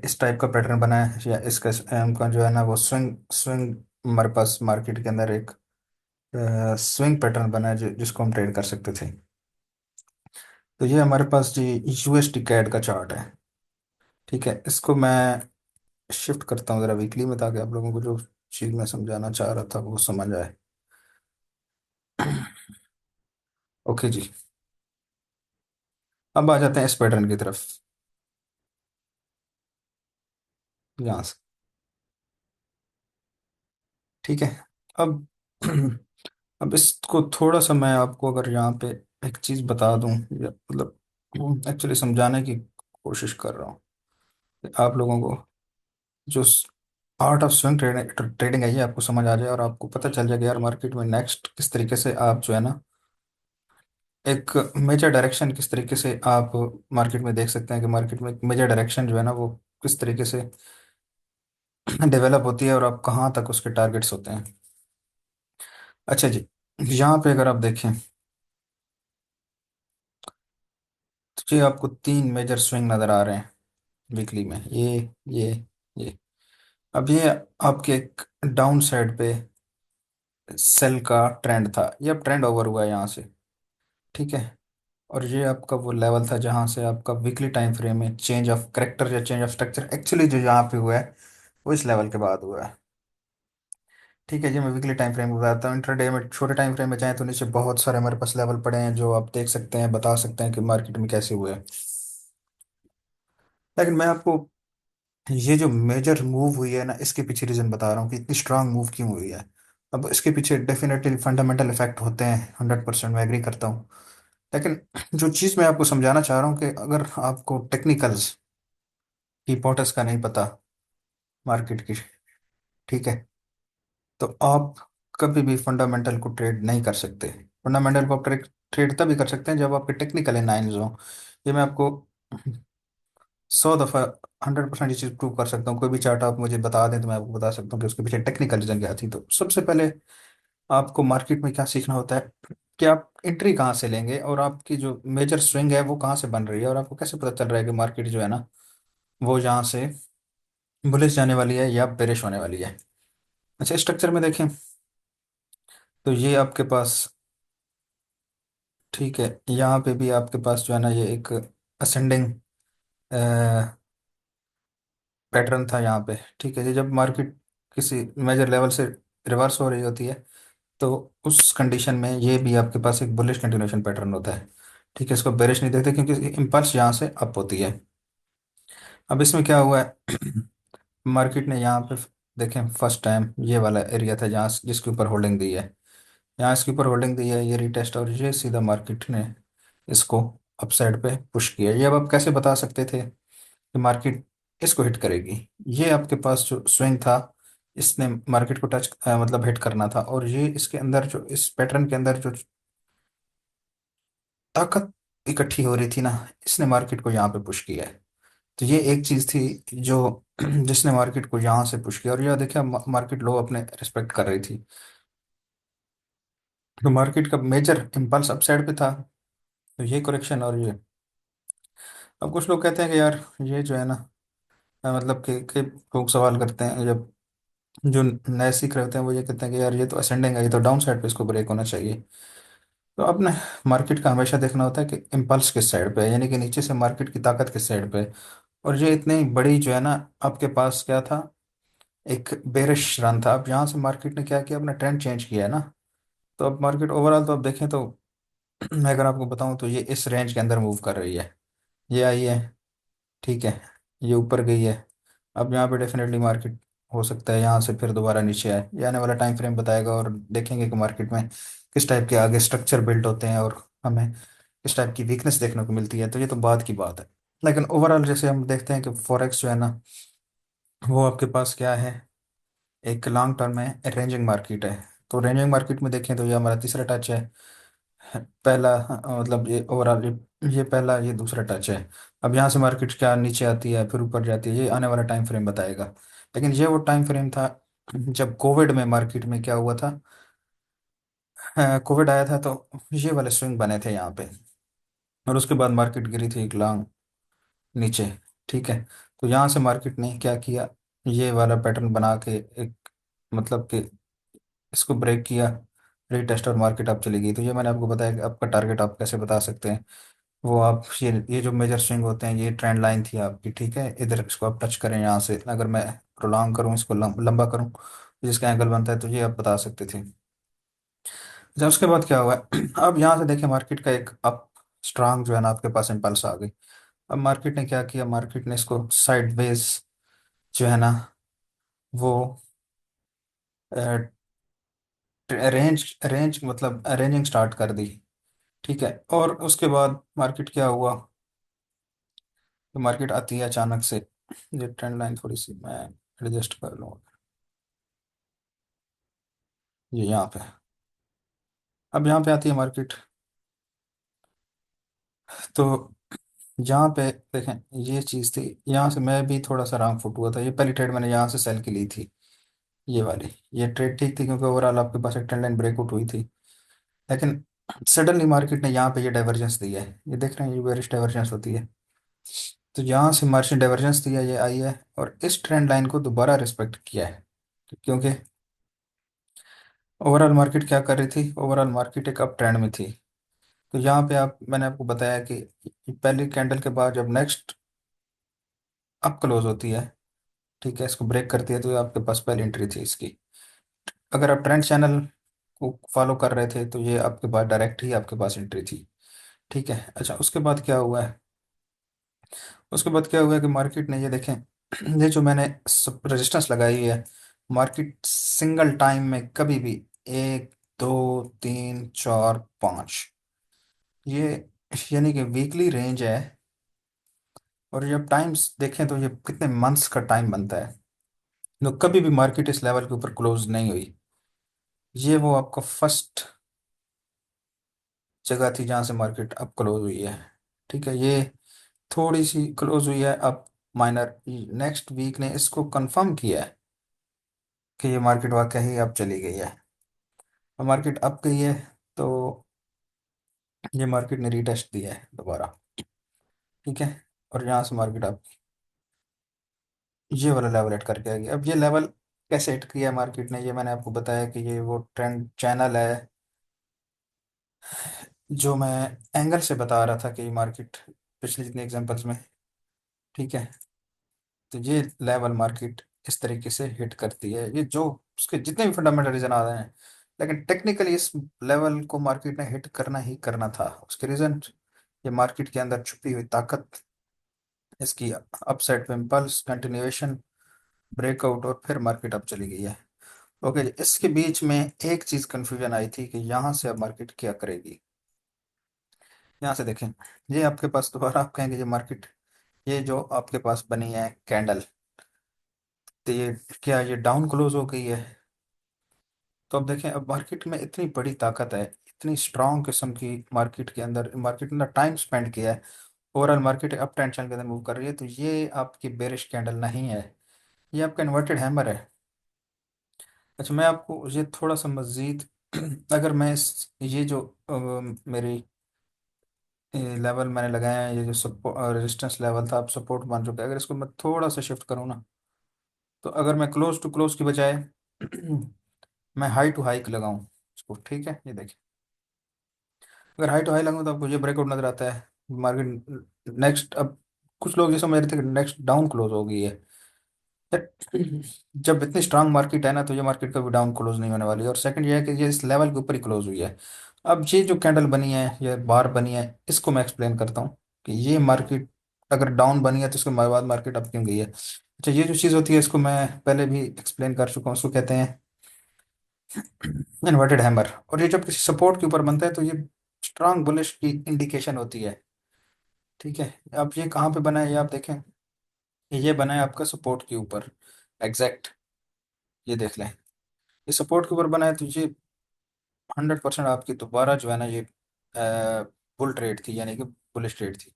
इस टाइप का पैटर्न बना है, या इसका उनका जो है ना वो स्विंग स्विंग हमारे पास मार्केट के अंदर एक स्विंग पैटर्न बना है जिसको हम ट्रेड कर सकते थे। तो ये हमारे पास जी यूएसडी कैड का चार्ट है। ठीक है, इसको मैं शिफ्ट करता हूँ ज़रा वीकली में, ताकि आप लोगों को जो चीज़ मैं समझाना चाह रहा था वो समझ आए। ओके जी। अब आ जाते हैं इस पैटर्न की तरफ, यहाँ से। ठीक है। अब अब इसको थोड़ा सा मैं आपको अगर यहाँ पे एक चीज़ बता दूं, या मतलब एक्चुअली समझाने की कोशिश कर रहा हूँ कि आप लोगों को जो art of swing trading trading है ये आपको समझ आ जाए, और आपको पता चल जाए कि यार मार्केट में नेक्स्ट किस तरीके से आप जो है ना एक मेजर डायरेक्शन किस तरीके से आप मार्केट में देख सकते हैं, कि मार्केट में मेजर डायरेक्शन जो है ना वो किस तरीके से डेवलप होती है, और आप कहाँ तक उसके टारगेट्स होते हैं। अच्छा जी, यहाँ पे अगर आप देखें तो ये आपको तीन मेजर स्विंग नज़र आ रहे हैं वीकली में, ये ये। अब ये आपके एक डाउन साइड पे सेल का ट्रेंड था, ये अब ट्रेंड ओवर हुआ है यहाँ से। ठीक है। और ये आपका वो लेवल था जहाँ से आपका वीकली टाइम फ्रेम में चेंज ऑफ करेक्टर या चेंज ऑफ स्ट्रक्चर एक्चुअली जो यहाँ पे हुआ है वो इस लेवल के बाद हुआ है। ठीक है जी, मैं वीकली टाइम फ्रेम बताता हूँ। इंटरडे में छोटे टाइम फ्रेम में जाएं तो नीचे बहुत सारे हमारे पास लेवल पड़े हैं जो आप देख सकते हैं, बता सकते हैं कि मार्केट में कैसे हुए हैं। लेकिन मैं आपको ये जो मेजर मूव हुई है ना इसके पीछे रीजन बता रहा हूँ कि इतनी स्ट्रांग मूव क्यों हुई है। अब इसके पीछे डेफिनेटली फंडामेंटल इफेक्ट होते हैं, 100% मैं एग्री करता हूँ। लेकिन जो चीज़ मैं आपको समझाना चाह रहा हूँ कि अगर आपको टेक्निकल्स की इंपॉर्टेंस का नहीं पता मार्केट की, ठीक है, तो आप कभी भी फंडामेंटल को ट्रेड नहीं कर सकते। फंडामेंटल को आप ट्रेड तभी कर सकते हैं जब आपके टेक्निकल एनालिसिस हो। ये मैं आपको 100 दफ़ा 100% ये चीज़ प्रूव कर सकता हूँ। कोई भी चार्ट आप मुझे बता दें तो मैं आपको बता सकता हूँ कि उसके पीछे टेक्निकल रीजन क्या थी। तो सबसे पहले आपको मार्केट में क्या सीखना होता है कि आप एंट्री कहाँ से लेंगे, और आपकी जो मेजर स्विंग है वो कहाँ से बन रही है, और आपको कैसे पता चल रहा है कि मार्केट जो है ना वो यहाँ से बुलिश जाने वाली है या बेरिश होने वाली है। अच्छा, स्ट्रक्चर में देखें तो ये आपके पास, ठीक है, यहाँ पे भी आपके पास जो है ना ये एक असेंडिंग पैटर्न था यहाँ पे। ठीक है जी, जब मार्केट किसी मेजर लेवल से रिवर्स हो रही होती है तो उस कंडीशन में ये भी आपके पास एक बुलिश कंटिन्यूशन पैटर्न होता है। ठीक है, इसको बेरिश नहीं देखते क्योंकि इम्पल्स यहाँ से अप होती है। अब इसमें क्या हुआ है मार्केट ने यहाँ पे देखें फर्स्ट टाइम ये वाला एरिया था जहाँ जिसके ऊपर होल्डिंग दी है, यहाँ इसके ऊपर होल्डिंग दी है, ये रिटेस्ट, और ये सीधा मार्केट ने इसको अपसाइड पे पुश किया। ये अब आप कैसे बता सकते थे कि मार्केट इसको हिट करेगी। ये आपके पास जो स्विंग था इसने मार्केट को टच मतलब हिट करना था, और ये इसके अंदर जो इस पैटर्न के अंदर जो ताकत इकट्ठी हो रही थी ना इसने मार्केट को यहाँ पे पुश किया है। तो ये एक चीज थी जो जिसने मार्केट को यहाँ से पुश किया, और यह देखिए मार्केट लो अपने रिस्पेक्ट कर रही थी। तो मार्केट का मेजर इम्पल्स अपसाइड पे था, तो ये करेक्शन और ये। अब कुछ लोग कहते हैं कि यार ये जो है ना मतलब कि लोग सवाल करते हैं जब जो नए सीख रहे होते हैं वो ये कहते हैं कि यार ये तो असेंडिंग है, ये तो डाउन साइड पे इसको ब्रेक होना चाहिए। तो आपने मार्केट का हमेशा देखना होता है कि इम्पल्स किस साइड पे है, यानी कि नीचे से मार्केट की ताकत किस साइड पे है। और ये इतनी बड़ी जो है ना आपके पास क्या था, एक बेरिश रन था। अब यहाँ से मार्केट ने क्या किया, अपना ट्रेंड चेंज किया है ना। तो अब मार्केट ओवरऑल तो अब देखें तो मैं अगर आपको बताऊं तो ये इस रेंज के अंदर मूव कर रही है, ये आई है। ठीक है, ये ऊपर गई है। अब यहाँ पे डेफिनेटली मार्केट हो सकता है यहाँ से फिर दोबारा नीचे आए, ये आने वाला टाइम फ्रेम बताएगा, और देखेंगे कि मार्केट में किस टाइप के आगे स्ट्रक्चर बिल्ड होते हैं और हमें किस टाइप की वीकनेस देखने को मिलती है। तो ये तो बात की बात है। लेकिन ओवरऑल जैसे हम देखते हैं कि फॉरेक्स जो है ना वो आपके पास क्या है, एक लॉन्ग टर्म में रेंजिंग मार्केट है। तो रेंजिंग मार्केट में देखें तो ये हमारा तीसरा टच है। पहला मतलब ये ओवरऑल ये पहला, ये दूसरा टच है। अब यहाँ से मार्केट क्या नीचे आती है फिर ऊपर जाती है, ये आने वाला टाइम फ्रेम बताएगा। लेकिन ये वो टाइम फ्रेम था जब कोविड में मार्केट में क्या हुआ था। कोविड आया था तो ये वाले स्विंग बने थे यहाँ पे, और उसके बाद मार्केट गिरी थी एक लॉन्ग नीचे। ठीक है। तो यहाँ से मार्केट ने क्या किया, ये वाला पैटर्न बना के एक मतलब कि इसको ब्रेक किया, रीटेस्ट, और मार्केट अप चली गई। तो ये मैंने आपको बताया कि आपका टारगेट आप कैसे बता सकते हैं। वो आप ये जो मेजर स्विंग होते हैं, ये ट्रेंड लाइन थी आपकी, ठीक है, इधर इसको आप टच करें यहाँ से, अगर मैं प्रोलॉन्ग करूँ इसको लंबा करूँ जिसका एंगल बनता है, तो ये आप बता सकते थे। जब उसके बाद क्या हुआ अब यहाँ से देखिए मार्केट का एक अप स्ट्रांग जो है ना आपके पास इम्पल्स आ गई। अब मार्केट ने क्या किया, मार्केट ने इसको साइडवेज जो है ना वो रेंज रेंज मतलब रेंजिंग स्टार्ट कर दी। ठीक है। और उसके बाद मार्केट क्या हुआ, तो मार्केट आती है अचानक से, ये ट्रेंड लाइन थोड़ी सी मैं एडजस्ट कर लूँ, ये यहाँ पे। अब यहाँ पे आती है मार्केट, तो यहाँ पे देखें ये चीज़ थी, यहाँ से मैं भी थोड़ा सा रॉन्ग फुट हुआ था। ये पहली ट्रेड मैंने यहाँ से सेल की ली थी, ये वाली। ये ट्रेड ठीक थी क्योंकि ओवरऑल आपके पास एक ट्रेंड लाइन ब्रेकआउट हुई थी। लेकिन सडनली मार्केट ने यहाँ पे ये डाइवर्जेंस दिया है, ये देख रहे हैं, ये बेरिश डाइवर्जेंस होती है। तो यहाँ से मार्जिन डाइवर्जेंस दिया, ये आई है, और इस ट्रेंड लाइन को दोबारा रिस्पेक्ट किया है। क्योंकि ओवरऑल मार्केट क्या कर रही थी, ओवरऑल मार्केट एक अप ट्रेंड में थी। तो यहाँ पे आप मैंने आपको बताया कि पहली कैंडल के बाद जब नेक्स्ट अप क्लोज होती है, ठीक है, इसको ब्रेक करती है, तो ये आपके पास पहली एंट्री थी इसकी। अगर आप ट्रेंड चैनल को फॉलो कर रहे थे तो ये आपके पास डायरेक्ट ही आपके पास एंट्री थी। ठीक है। अच्छा, उसके बाद क्या हुआ है, उसके बाद क्या हुआ है कि मार्केट ने ये देखें ये जो मैंने रेजिस्टेंस लगाई है, मार्केट सिंगल टाइम में कभी भी एक, दो, तीन, चार, पाँच, ये यानी कि वीकली रेंज है। और जब टाइम्स देखें तो ये कितने मंथ्स का टाइम बनता है, तो कभी भी मार्केट इस लेवल के ऊपर क्लोज नहीं हुई। ये वो आपका फर्स्ट जगह थी जहां से मार्केट अब क्लोज हुई है। ठीक है। ये थोड़ी सी क्लोज हुई है अब, माइनर। नेक्स्ट वीक ने इसको कंफर्म किया है कि ये मार्केट वाकई ही अब चली गई है, और मार्केट अब गई है। तो ये मार्केट ने रीटेस्ट दिया है दोबारा। ठीक है। और यहाँ से मार्केट अब ये वाला लेवल हिट करके आएगी। अब ये लेवल कैसे हिट किया है मार्केट ने, ये मैंने आपको बताया कि ये वो ट्रेंड चैनल है जो मैं एंगल से बता रहा था कि मार्केट पिछले जितने एग्जांपल्स में। ठीक है। तो ये लेवल मार्केट इस तरीके से हिट करती है, ये जो उसके जितने भी फंडामेंटल रीजन आ रहे हैं, लेकिन टेक्निकली इस लेवल को मार्केट ने हिट करना ही करना था। उसके रीजन, ये मार्केट के अंदर छुपी हुई ताकत, इसकी अपसाइड इम्पल्स, कंटिन्यूएशन, ब्रेकआउट, और फिर मार्केट अप चली गई है। ओके जी, इसके बीच में एक चीज कंफ्यूजन आई थी कि यहाँ से अब मार्केट क्या करेगी। यहाँ से देखें, ये आपके पास दोबारा आप कहेंगे ये मार्केट, ये जो आपके पास बनी है कैंडल, तो ये क्या ये डाउन क्लोज हो गई है। तो अब देखें, अब मार्केट में इतनी बड़ी ताकत है, इतनी स्ट्रांग किस्म की मार्केट के अंदर, मार्केट ने टाइम स्पेंड किया है, overall market up trend channel के अंदर मूव कर रही है। तो ये आपकी बेरिश कैंडल नहीं है, ये आपका इन्वर्टेड हैमर है। अच्छा, मैं आपको ये थोड़ा सा मजीद अगर मैं ये जो मेरी लेवल मैंने लगाया है, ये जो सपोर्ट रेजिस्टेंस लेवल था, अब सपोर्ट मान चुका है, अगर इसको मैं थोड़ा सा शिफ्ट करूँ ना, तो अगर मैं क्लोज टू क्लोज की बजाय मैं हाई टू हाई लगाऊं इसको, ठीक है, ये देखिए, अगर हाई टू हाई लगाऊं तो आपको ये ब्रेकआउट नजर आता है। मार्केट नेक्स्ट, अब कुछ लोग ये समझ रहे थे कि नेक्स्ट डाउन क्लोज हो गई है। जब इतनी स्ट्रांग मार्केट है ना, तो ये मार्केट कभी डाउन क्लोज नहीं होने वाली है। और सेकंड ये है कि ये इस लेवल के ऊपर ही क्लोज हुई है। अब ये जो कैंडल बनी है, ये बार बनी है, इसको मैं एक्सप्लेन करता हूँ कि ये मार्केट अगर डाउन बनी है तो उसके बाद मार्केट अप क्यों गई है। अच्छा, ये जो चीज़ होती है इसको मैं पहले भी एक्सप्लेन कर चुका हूँ, उसको कहते हैं इन्वर्टेड हैमर। और ये जब किसी सपोर्ट के ऊपर बनता है तो ये स्ट्रांग बुलिश की इंडिकेशन होती है। ठीक है। अब ये कहाँ पे बना है ये आप देखें, ये बना है आपका सपोर्ट के ऊपर, एग्जैक्ट। ये देख लें, ये सपोर्ट के ऊपर बना है, तो ये 100% आपकी दोबारा जो है ना ये बुल ट्रेड थी, यानी कि बुलिश ट्रेड थी।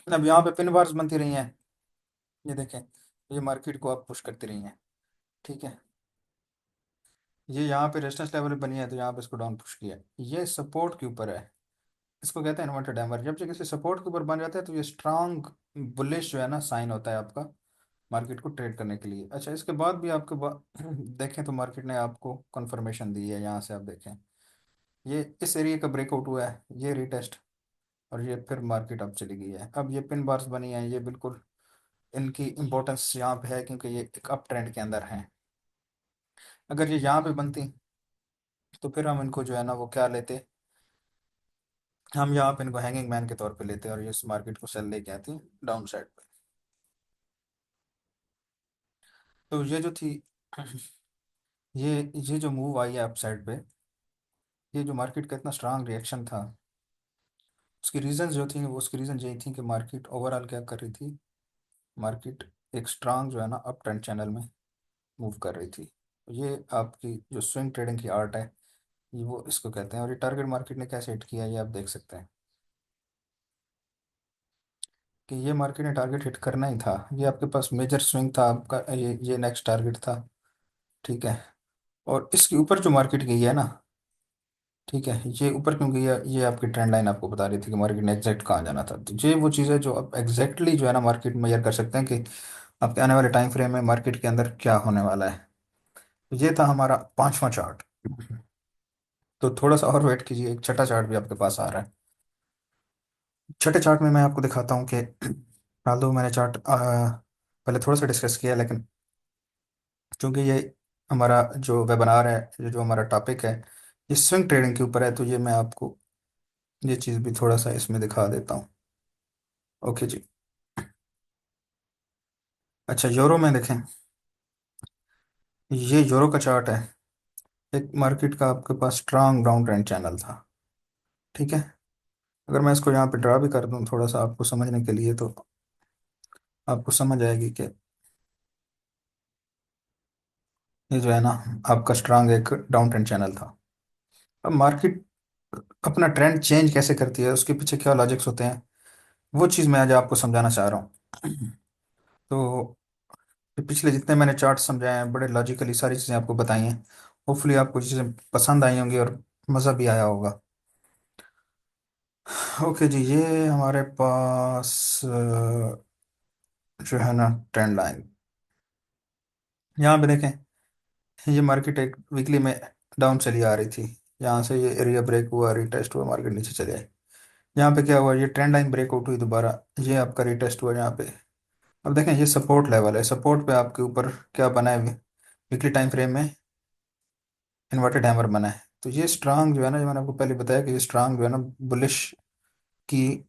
अब यहाँ पे पिन बार्स बनती रही हैं, ये देखें, ये मार्केट को आप पुश करती रही हैं। ठीक है, ये यहाँ पे रेजिस्टेंस लेवल बनी है, तो यहाँ पे इसको डाउन पुश किया, ये सपोर्ट के ऊपर है। इसको कहते हैं इन्वर्टेड हैमर। जब ये किसी सपोर्ट के ऊपर बन जाता है तो ये स्ट्रांग बुलिश जो है ना साइन होता है आपका, मार्केट को ट्रेड करने के लिए। अच्छा, इसके बाद भी आपके देखें तो मार्केट ने आपको कंफर्मेशन दी है, यहाँ से आप देखें, ये इस एरिया का ब्रेकआउट हुआ है, ये रिटेस्ट, और ये फिर मार्केट अब चली गई है। अब ये पिन बार्स बनी है, ये बिल्कुल इनकी इंपॉर्टेंस यहाँ पे है, क्योंकि ये एक अप ट्रेंड के अंदर है। अगर ये यहाँ पे बनती तो फिर हम इनको जो है ना वो क्या लेते, हम यहाँ पे इनको हैंगिंग मैन के तौर पे लेते और ये इस मार्केट को सेल लेके आती डाउन साइड पे। तो ये जो थी, ये जो मूव आई है अप साइड पे, ये जो मार्केट का इतना स्ट्रांग रिएक्शन था, उसकी रीजन जो थी वो, उसकी रीजन यही थी कि मार्केट ओवरऑल क्या कर रही थी, मार्केट एक स्ट्रांग जो है ना अप ट्रेंड चैनल में मूव कर रही थी। ये आपकी जो स्विंग ट्रेडिंग की आर्ट है, ये वो इसको कहते हैं। और ये टारगेट मार्केट ने कैसे हिट किया, ये आप देख सकते हैं कि ये मार्केट ने टारगेट हिट करना ही था। ये आपके पास मेजर स्विंग था आपका, ये नेक्स्ट टारगेट था। ठीक है, और इसके ऊपर जो मार्केट गई है ना, ठीक है, ये ऊपर क्यों गई है, ये आपकी ट्रेंड लाइन आपको बता रही थी कि मार्केट ने एग्जैक्ट कहाँ जाना था। तो ये वो चीज़ है जो आप एग्जैक्टली जो है ना मार्केट मेजर कर सकते हैं कि आपके आने वाले टाइम फ्रेम में मार्केट के अंदर क्या होने वाला है। तो ये था हमारा पांचवा चार्ट। तो थोड़ा सा और वेट कीजिए, एक छठा चार्ट भी आपके पास आ रहा है। छठे चार्ट में मैं आपको दिखाता हूँ कि हाल दो मैंने चार्ट पहले थोड़ा सा डिस्कस किया, लेकिन चूंकि ये हमारा जो वेबिनार है, ये जो हमारा टॉपिक है, ये स्विंग ट्रेडिंग के ऊपर है, तो ये मैं आपको ये चीज़ भी थोड़ा सा इसमें दिखा देता हूँ। ओके जी। अच्छा, यूरो में देखें, ये यूरो का चार्ट है। एक मार्केट का आपके पास स्ट्रांग डाउन ट्रेंड चैनल था। ठीक है, अगर मैं इसको यहाँ पे ड्रा भी कर दूँ थोड़ा सा आपको समझने के लिए, तो आपको समझ आएगी कि ये जो है ना आपका स्ट्रांग एक डाउन ट्रेंड चैनल था। अब मार्केट अपना ट्रेंड चेंज कैसे करती है, उसके पीछे क्या लॉजिक्स होते हैं, वो चीज़ मैं आज आपको समझाना चाह रहा हूँ। तो पिछले जितने मैंने चार्ट समझाए हैं, बड़े लॉजिकली सारी चीज़ें आपको बताई हैं। होपफुली आपको चीज़ें पसंद आई होंगी और मज़ा भी आया होगा। ओके जी, ये हमारे पास जो है ना ट्रेंड लाइन, यहाँ पे देखें, ये मार्केट एक वीकली में डाउन चली आ रही थी। यहाँ से ये एरिया ब्रेक हुआ, रिटेस्ट हुआ, मार्केट नीचे चले आए। यहाँ पे क्या हुआ, ये ट्रेंड लाइन ब्रेकआउट हुई दोबारा, ये आपका रिटेस्ट हुआ यहाँ पे। अब देखें, ये सपोर्ट लेवल है, सपोर्ट पे आपके ऊपर क्या बना है, वीकली टाइम फ्रेम में इन्वर्टेड हैमर बना है। तो ये स्ट्रांग जो है ना, जो मैंने आपको पहले बताया कि ये स्ट्रांग जो है ना बुलिश की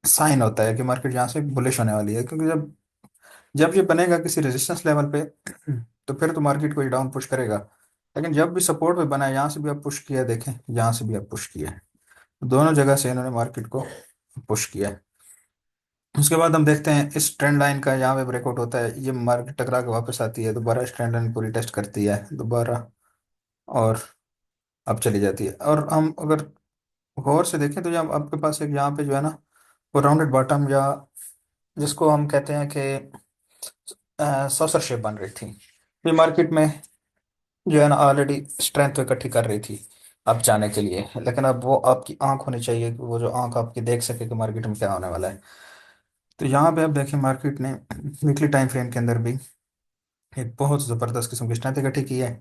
साइन होता है कि मार्केट यहाँ से बुलिश होने वाली है। क्योंकि जब जब ये बनेगा किसी रेजिस्टेंस लेवल पे, तो फिर तो मार्केट को ये डाउन पुश करेगा। लेकिन जब भी सपोर्ट पे बना है, यहाँ से भी आप पुश किया है, देखें यहाँ से भी आप पुश किया है, दोनों जगह से इन्होंने मार्केट को पुश किया है। उसके बाद हम देखते हैं इस ट्रेंड लाइन का, यहाँ पे ब्रेकआउट होता है, ये मार्केट टकरा के वापस आती है, दोबारा इस ट्रेंड लाइन को रिटेस्ट करती है दोबारा, और अब चली जाती है। और हम अगर गौर से देखें तो यहाँ आपके पास एक यहाँ पे जो है ना वो राउंडेड बॉटम, या जिसको हम कहते हैं कि सॉसर शेप बन रही थी, ये मार्केट में जो है ना ऑलरेडी स्ट्रेंथ तो इकट्ठी कर रही थी अब जाने के लिए। लेकिन अब वो आपकी आंख होनी चाहिए कि वो जो आंख आपकी देख सके कि मार्केट में क्या होने वाला है। तो यहाँ पे आप देखें, मार्केट ने वीकली टाइम फ्रेम के अंदर भी एक बहुत ज़बरदस्त किस्म की स्ट्रेंथ इकट्ठी की है।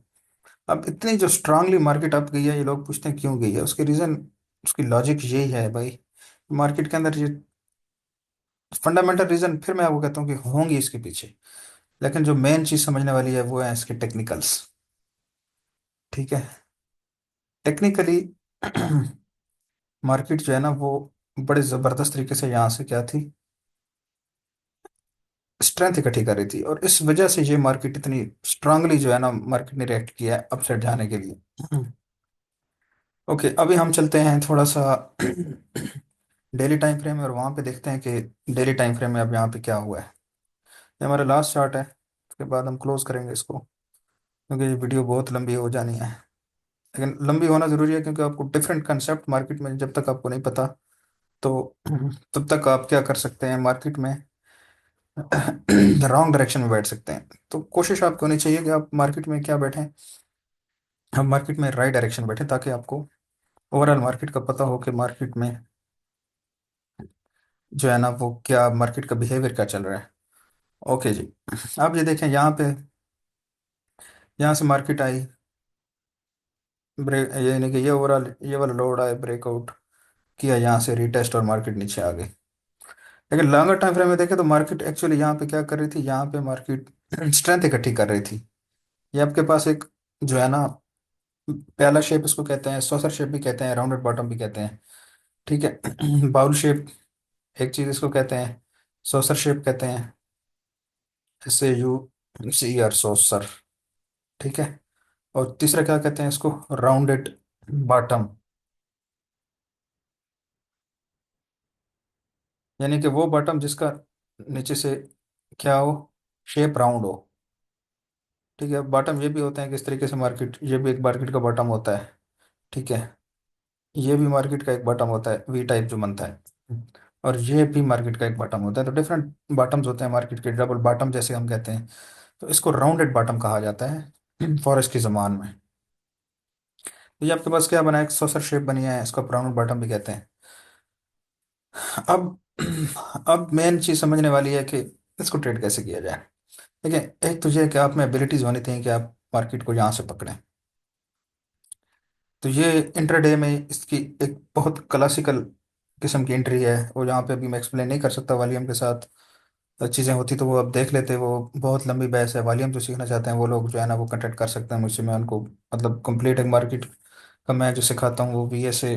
अब इतनी जो स्ट्रांगली मार्केट अप गई है, ये लोग पूछते हैं क्यों गई है, उसके रीज़न, उसकी लॉजिक यही है भाई, मार्केट के अंदर ये फंडामेंटल रीज़न फिर मैं आपको कहता हूँ कि होंगी इसके पीछे। लेकिन जो मेन चीज़ समझने वाली है वो है इसके टेक्निकल्स। ठीक है, टेक्निकली मार्केट जो है ना वो बड़े ज़बरदस्त तरीके से यहाँ से क्या थी, स्ट्रेंथ इकट्ठी कर रही थी, और इस वजह से ये मार्केट इतनी स्ट्रांगली जो है ना मार्केट ने रिएक्ट किया है अपसाइड जाने के लिए। ओके, अभी हम चलते हैं थोड़ा सा डेली टाइम फ्रेम है और वहाँ पे देखते हैं कि डेली टाइम फ्रेम में अब यहाँ पे क्या हुआ है। ये हमारा लास्ट चार्ट है, उसके बाद हम क्लोज करेंगे इसको, क्योंकि ये वीडियो बहुत लंबी हो जानी है। लेकिन लंबी होना ज़रूरी है, क्योंकि आपको डिफरेंट कंसेप्ट मार्केट में जब तक आपको नहीं तब तक आप क्या कर सकते हैं मार्केट में रॉन्ग डायरेक्शन में बैठ सकते हैं। तो कोशिश आपको होनी चाहिए कि आप मार्केट में क्या बैठें, हम मार्केट में राइट डायरेक्शन बैठें, ताकि आपको ओवरऑल मार्केट का पता हो कि मार्केट में जो है ना वो क्या, मार्केट का बिहेवियर क्या चल रहा है। ओके जी। आप ये देखें यहाँ पे, यहाँ से मार्केट आई, ब्रेक, ये नहीं कि ये ओवरऑल ये वाला लोड आए, ब्रेकआउट किया यहाँ से, रिटेस्ट और मार्केट नीचे आ गई। लेकिन लॉन्गर टाइम फ्रेम में देखें तो मार्केट एक्चुअली यहाँ पे क्या कर रही थी, यहाँ पे मार्केट स्ट्रेंथ इकट्ठी कर रही थी। ये आपके पास एक जो है ना प्याला शेप इसको कहते हैं, सॉसर शेप भी कहते हैं, राउंडेड बॉटम भी कहते हैं। ठीक है बाउल शेप एक चीज इसको कहते हैं, सॉसर शेप कहते हैं, SAUCER सॉसर। ठीक है। और तीसरा क्या कहते हैं इसको, राउंडेड बॉटम, यानी कि वो बॉटम जिसका नीचे से क्या हो, शेप राउंड हो। ठीक है। बॉटम ये भी होते हैं किस तरीके से, मार्केट ये भी एक मार्केट का बॉटम होता है। ठीक है। ये भी मार्केट का एक बॉटम होता है, वी टाइप जो बनता है, और ये भी मार्केट का एक बॉटम होता है। तो डिफरेंट बॉटम्स होते हैं मार्केट के, डबल बॉटम जैसे हम कहते हैं। तो इसको राउंडेड बॉटम कहा जाता है फॉरेस्ट की जबान में। तो ये आपके पास क्या बना है, एक सॉसर शेप बनी है, इसको राउंडेड बॉटम भी कहते हैं। अब अब मेन चीज समझने वाली है कि इसको ट्रेड कैसे किया जाए। देखिए, एक तो ये है कि आप में एबिलिटीज होनी चाहिए कि आप मार्केट को यहाँ से पकड़ें। तो ये इंट्राडे में इसकी एक बहुत क्लासिकल किस्म की एंट्री है, वो यहाँ पे अभी मैं एक्सप्लेन नहीं कर सकता वॉल्यूम के साथ। चीज़ें होती तो वो अब देख लेते, वो बहुत लंबी बहस है। वॉल्यूम जो सीखना चाहते हैं वो लोग जो है ना वो कंटेक्ट कर सकते हैं मुझसे, मैं उनको मतलब कंप्लीट एक मार्केट का मैं जो सिखाता हूँ वो VA से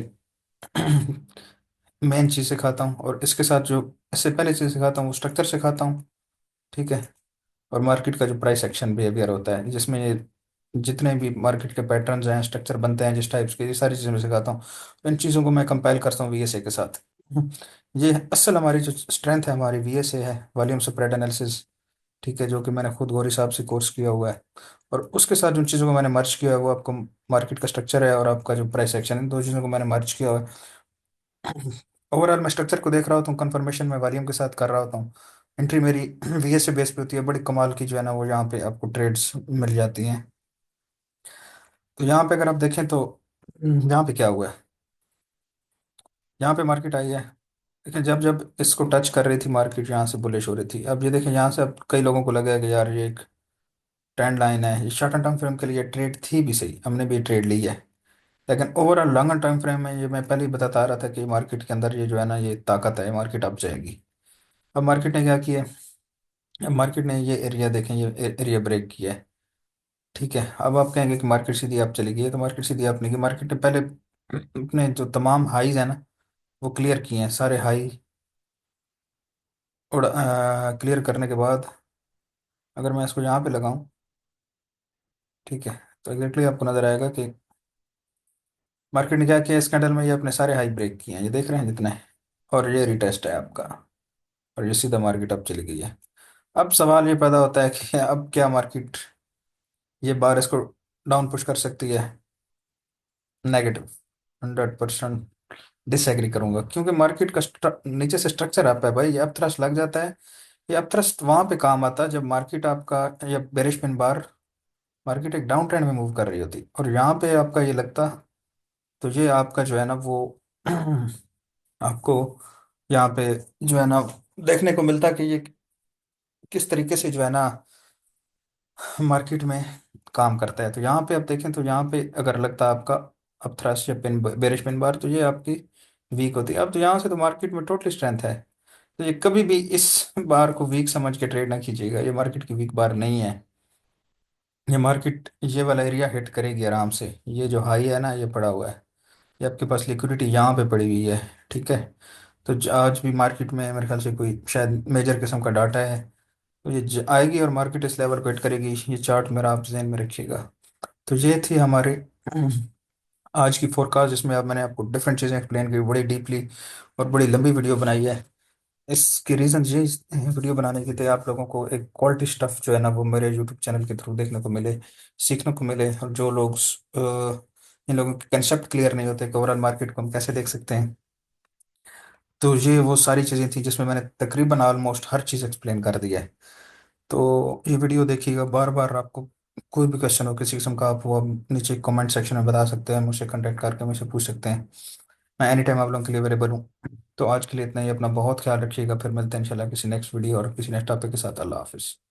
मेन चीज़ सिखाता हूँ, और इसके साथ जो इससे पहले चीज़ सिखाता हूँ वो स्ट्रक्चर सिखाता हूँ। ठीक है। और मार्केट का जो प्राइस एक्शन बिहेवियर होता है, जिसमें ये जितने भी मार्केट के पैटर्न्स हैं, स्ट्रक्चर बनते हैं जिस टाइप्स के, ये सारी चीज़ें मैं सिखाता हूँ। इन चीज़ों को मैं कंपाइल करता हूँ VSA के साथ। ये असल हमारी जो स्ट्रेंथ है हमारी VSA है, वॉल्यूम स्प्रेड एनालिसिस। ठीक है। जो कि मैंने खुद गौरी साहब से कोर्स किया हुआ है, और उसके साथ जिन चीज़ों को मैंने मर्ज किया है वो आपको मार्केट का स्ट्रक्चर है और आपका जो प्राइस एक्शन है, इन दो चीज़ों को मैंने मर्ज किया हुआ है। ओवरऑल मैं स्ट्रक्चर को देख रहा होता हूँ, कंफर्मेशन में वॉल्यूम के साथ कर रहा होता हूँ। एंट्री मेरी VSA बेस पे होती है, बड़ी कमाल की जो है ना वो यहाँ पे आपको ट्रेड्स मिल जाती हैं। तो यहाँ पे अगर आप देखें तो यहाँ पे क्या हुआ है, यहाँ पे मार्केट आई है। देखिए, जब जब इसको टच कर रही थी मार्केट यहाँ से बुलिश हो रही थी। अब ये देखें यहाँ से, अब कई लोगों को लगा कि यार ये एक ट्रेंड लाइन है, ये शॉर्ट टर्म फ्रेम के लिए ट्रेड थी भी सही, हमने भी ट्रेड ली है। लेकिन ओवरऑल लॉन्गर टाइम फ्रेम में ये मैं पहले ही बताता आ रहा था कि मार्केट के अंदर ये जो है ना ये ताकत है, मार्केट अप जाएगी। अब मार्केट ने क्या किया, अब मार्केट ने ये एरिया देखें, ये एरिया ब्रेक किया है। ठीक है। अब आप कहेंगे कि मार्केट सीधी आप चली गई है, तो मार्केट सीधी आप नहीं गई, मार्केट ने पहले अपने जो तमाम हाईज है ना वो क्लियर किए हैं, सारे हाई और क्लियर करने के बाद अगर मैं इसको यहाँ पे लगाऊं, ठीक है, तो एग्जैक्टली आपको नजर आएगा कि मार्केट ने क्या किया, इस कैंडल में ये अपने सारे हाई ब्रेक किए हैं, ये देख रहे हैं जितने, और ये रिटेस्ट है आपका, और ये सीधा मार्केट अब चली गई है। अब सवाल ये पैदा होता है कि अब क्या मार्केट ये बार इसको डाउन पुश कर सकती है? नेगेटिव, 100% डिसएग्री करूंगा, क्योंकि मार्केट का नीचे से स्ट्रक्चर आता है भाई, ये अपथ्रस्ट लग जाता है। ये अपथ्रस्ट वहां पे काम आता है जब मार्केट आपका, या बेरिश पिन बार, मार्केट एक डाउन ट्रेंड में मूव कर रही होती, और यहाँ पे आपका ये लगता, तो ये आपका जो है ना वो आपको यहाँ पे जो है ना देखने को मिलता कि ये किस तरीके से जो है ना मार्केट में काम करता है। तो यहाँ पे आप देखें तो यहाँ पे अगर लगता है आपका अपथ्रस्ट या पिन बेरिश पिन बार, तो ये आपकी वीक होती है। अब तो यहाँ से तो मार्केट में टोटली स्ट्रेंथ है। तो ये कभी भी इस बार को वीक समझ के ट्रेड ना कीजिएगा, ये मार्केट की वीक बार नहीं है। ये मार्केट ये वाला एरिया हिट करेगी आराम से, ये जो हाई है ना ये पड़ा हुआ है, ये आपके पास लिक्विडिटी यहाँ पे पड़ी हुई है। ठीक है। तो आज भी मार्केट में मेरे ख्याल से कोई शायद मेजर किस्म का डाटा है, तो ये आएगी और मार्केट इस लेवल को हिट करेगी। ये चार्ट मेरा आप जहन में रखिएगा। तो ये थी हमारे आज की फोरकास्ट, जिसमें अब मैंने आपको डिफरेंट चीज़ें एक्सप्लेन की बड़ी डीपली और बड़ी लंबी वीडियो बनाई है। इसकी रीज़न ये वीडियो बनाने की थे, आप लोगों को एक क्वालिटी स्टफ जो है ना वो मेरे यूट्यूब चैनल के थ्रू देखने को मिले, सीखने को मिले। और जो लोग इन लोगों के कंसेप्ट क्लियर नहीं होते कि ओवरऑल मार्केट को हम कैसे देख सकते हैं, तो ये वो सारी चीज़ें थी जिसमें मैंने तकरीबन ऑलमोस्ट हर चीज़ एक्सप्लेन कर दिया है। तो ये वीडियो देखिएगा बार बार। आपको कोई भी क्वेश्चन हो किसी किस्म का, आप वो आप नीचे कमेंट सेक्शन में बता सकते हैं, मुझसे कांटेक्ट करके मुझसे पूछ सकते हैं। मैं एनी टाइम आप लोगों के लिए अवेलेबल हूँ। तो आज के लिए इतना ही। अपना बहुत ख्याल रखिएगा, फिर मिलते हैं इंशाल्लाह किसी नेक्स्ट वीडियो और किसी नेक्स्ट टॉपिक के साथ। अल्लाह हाफिज़।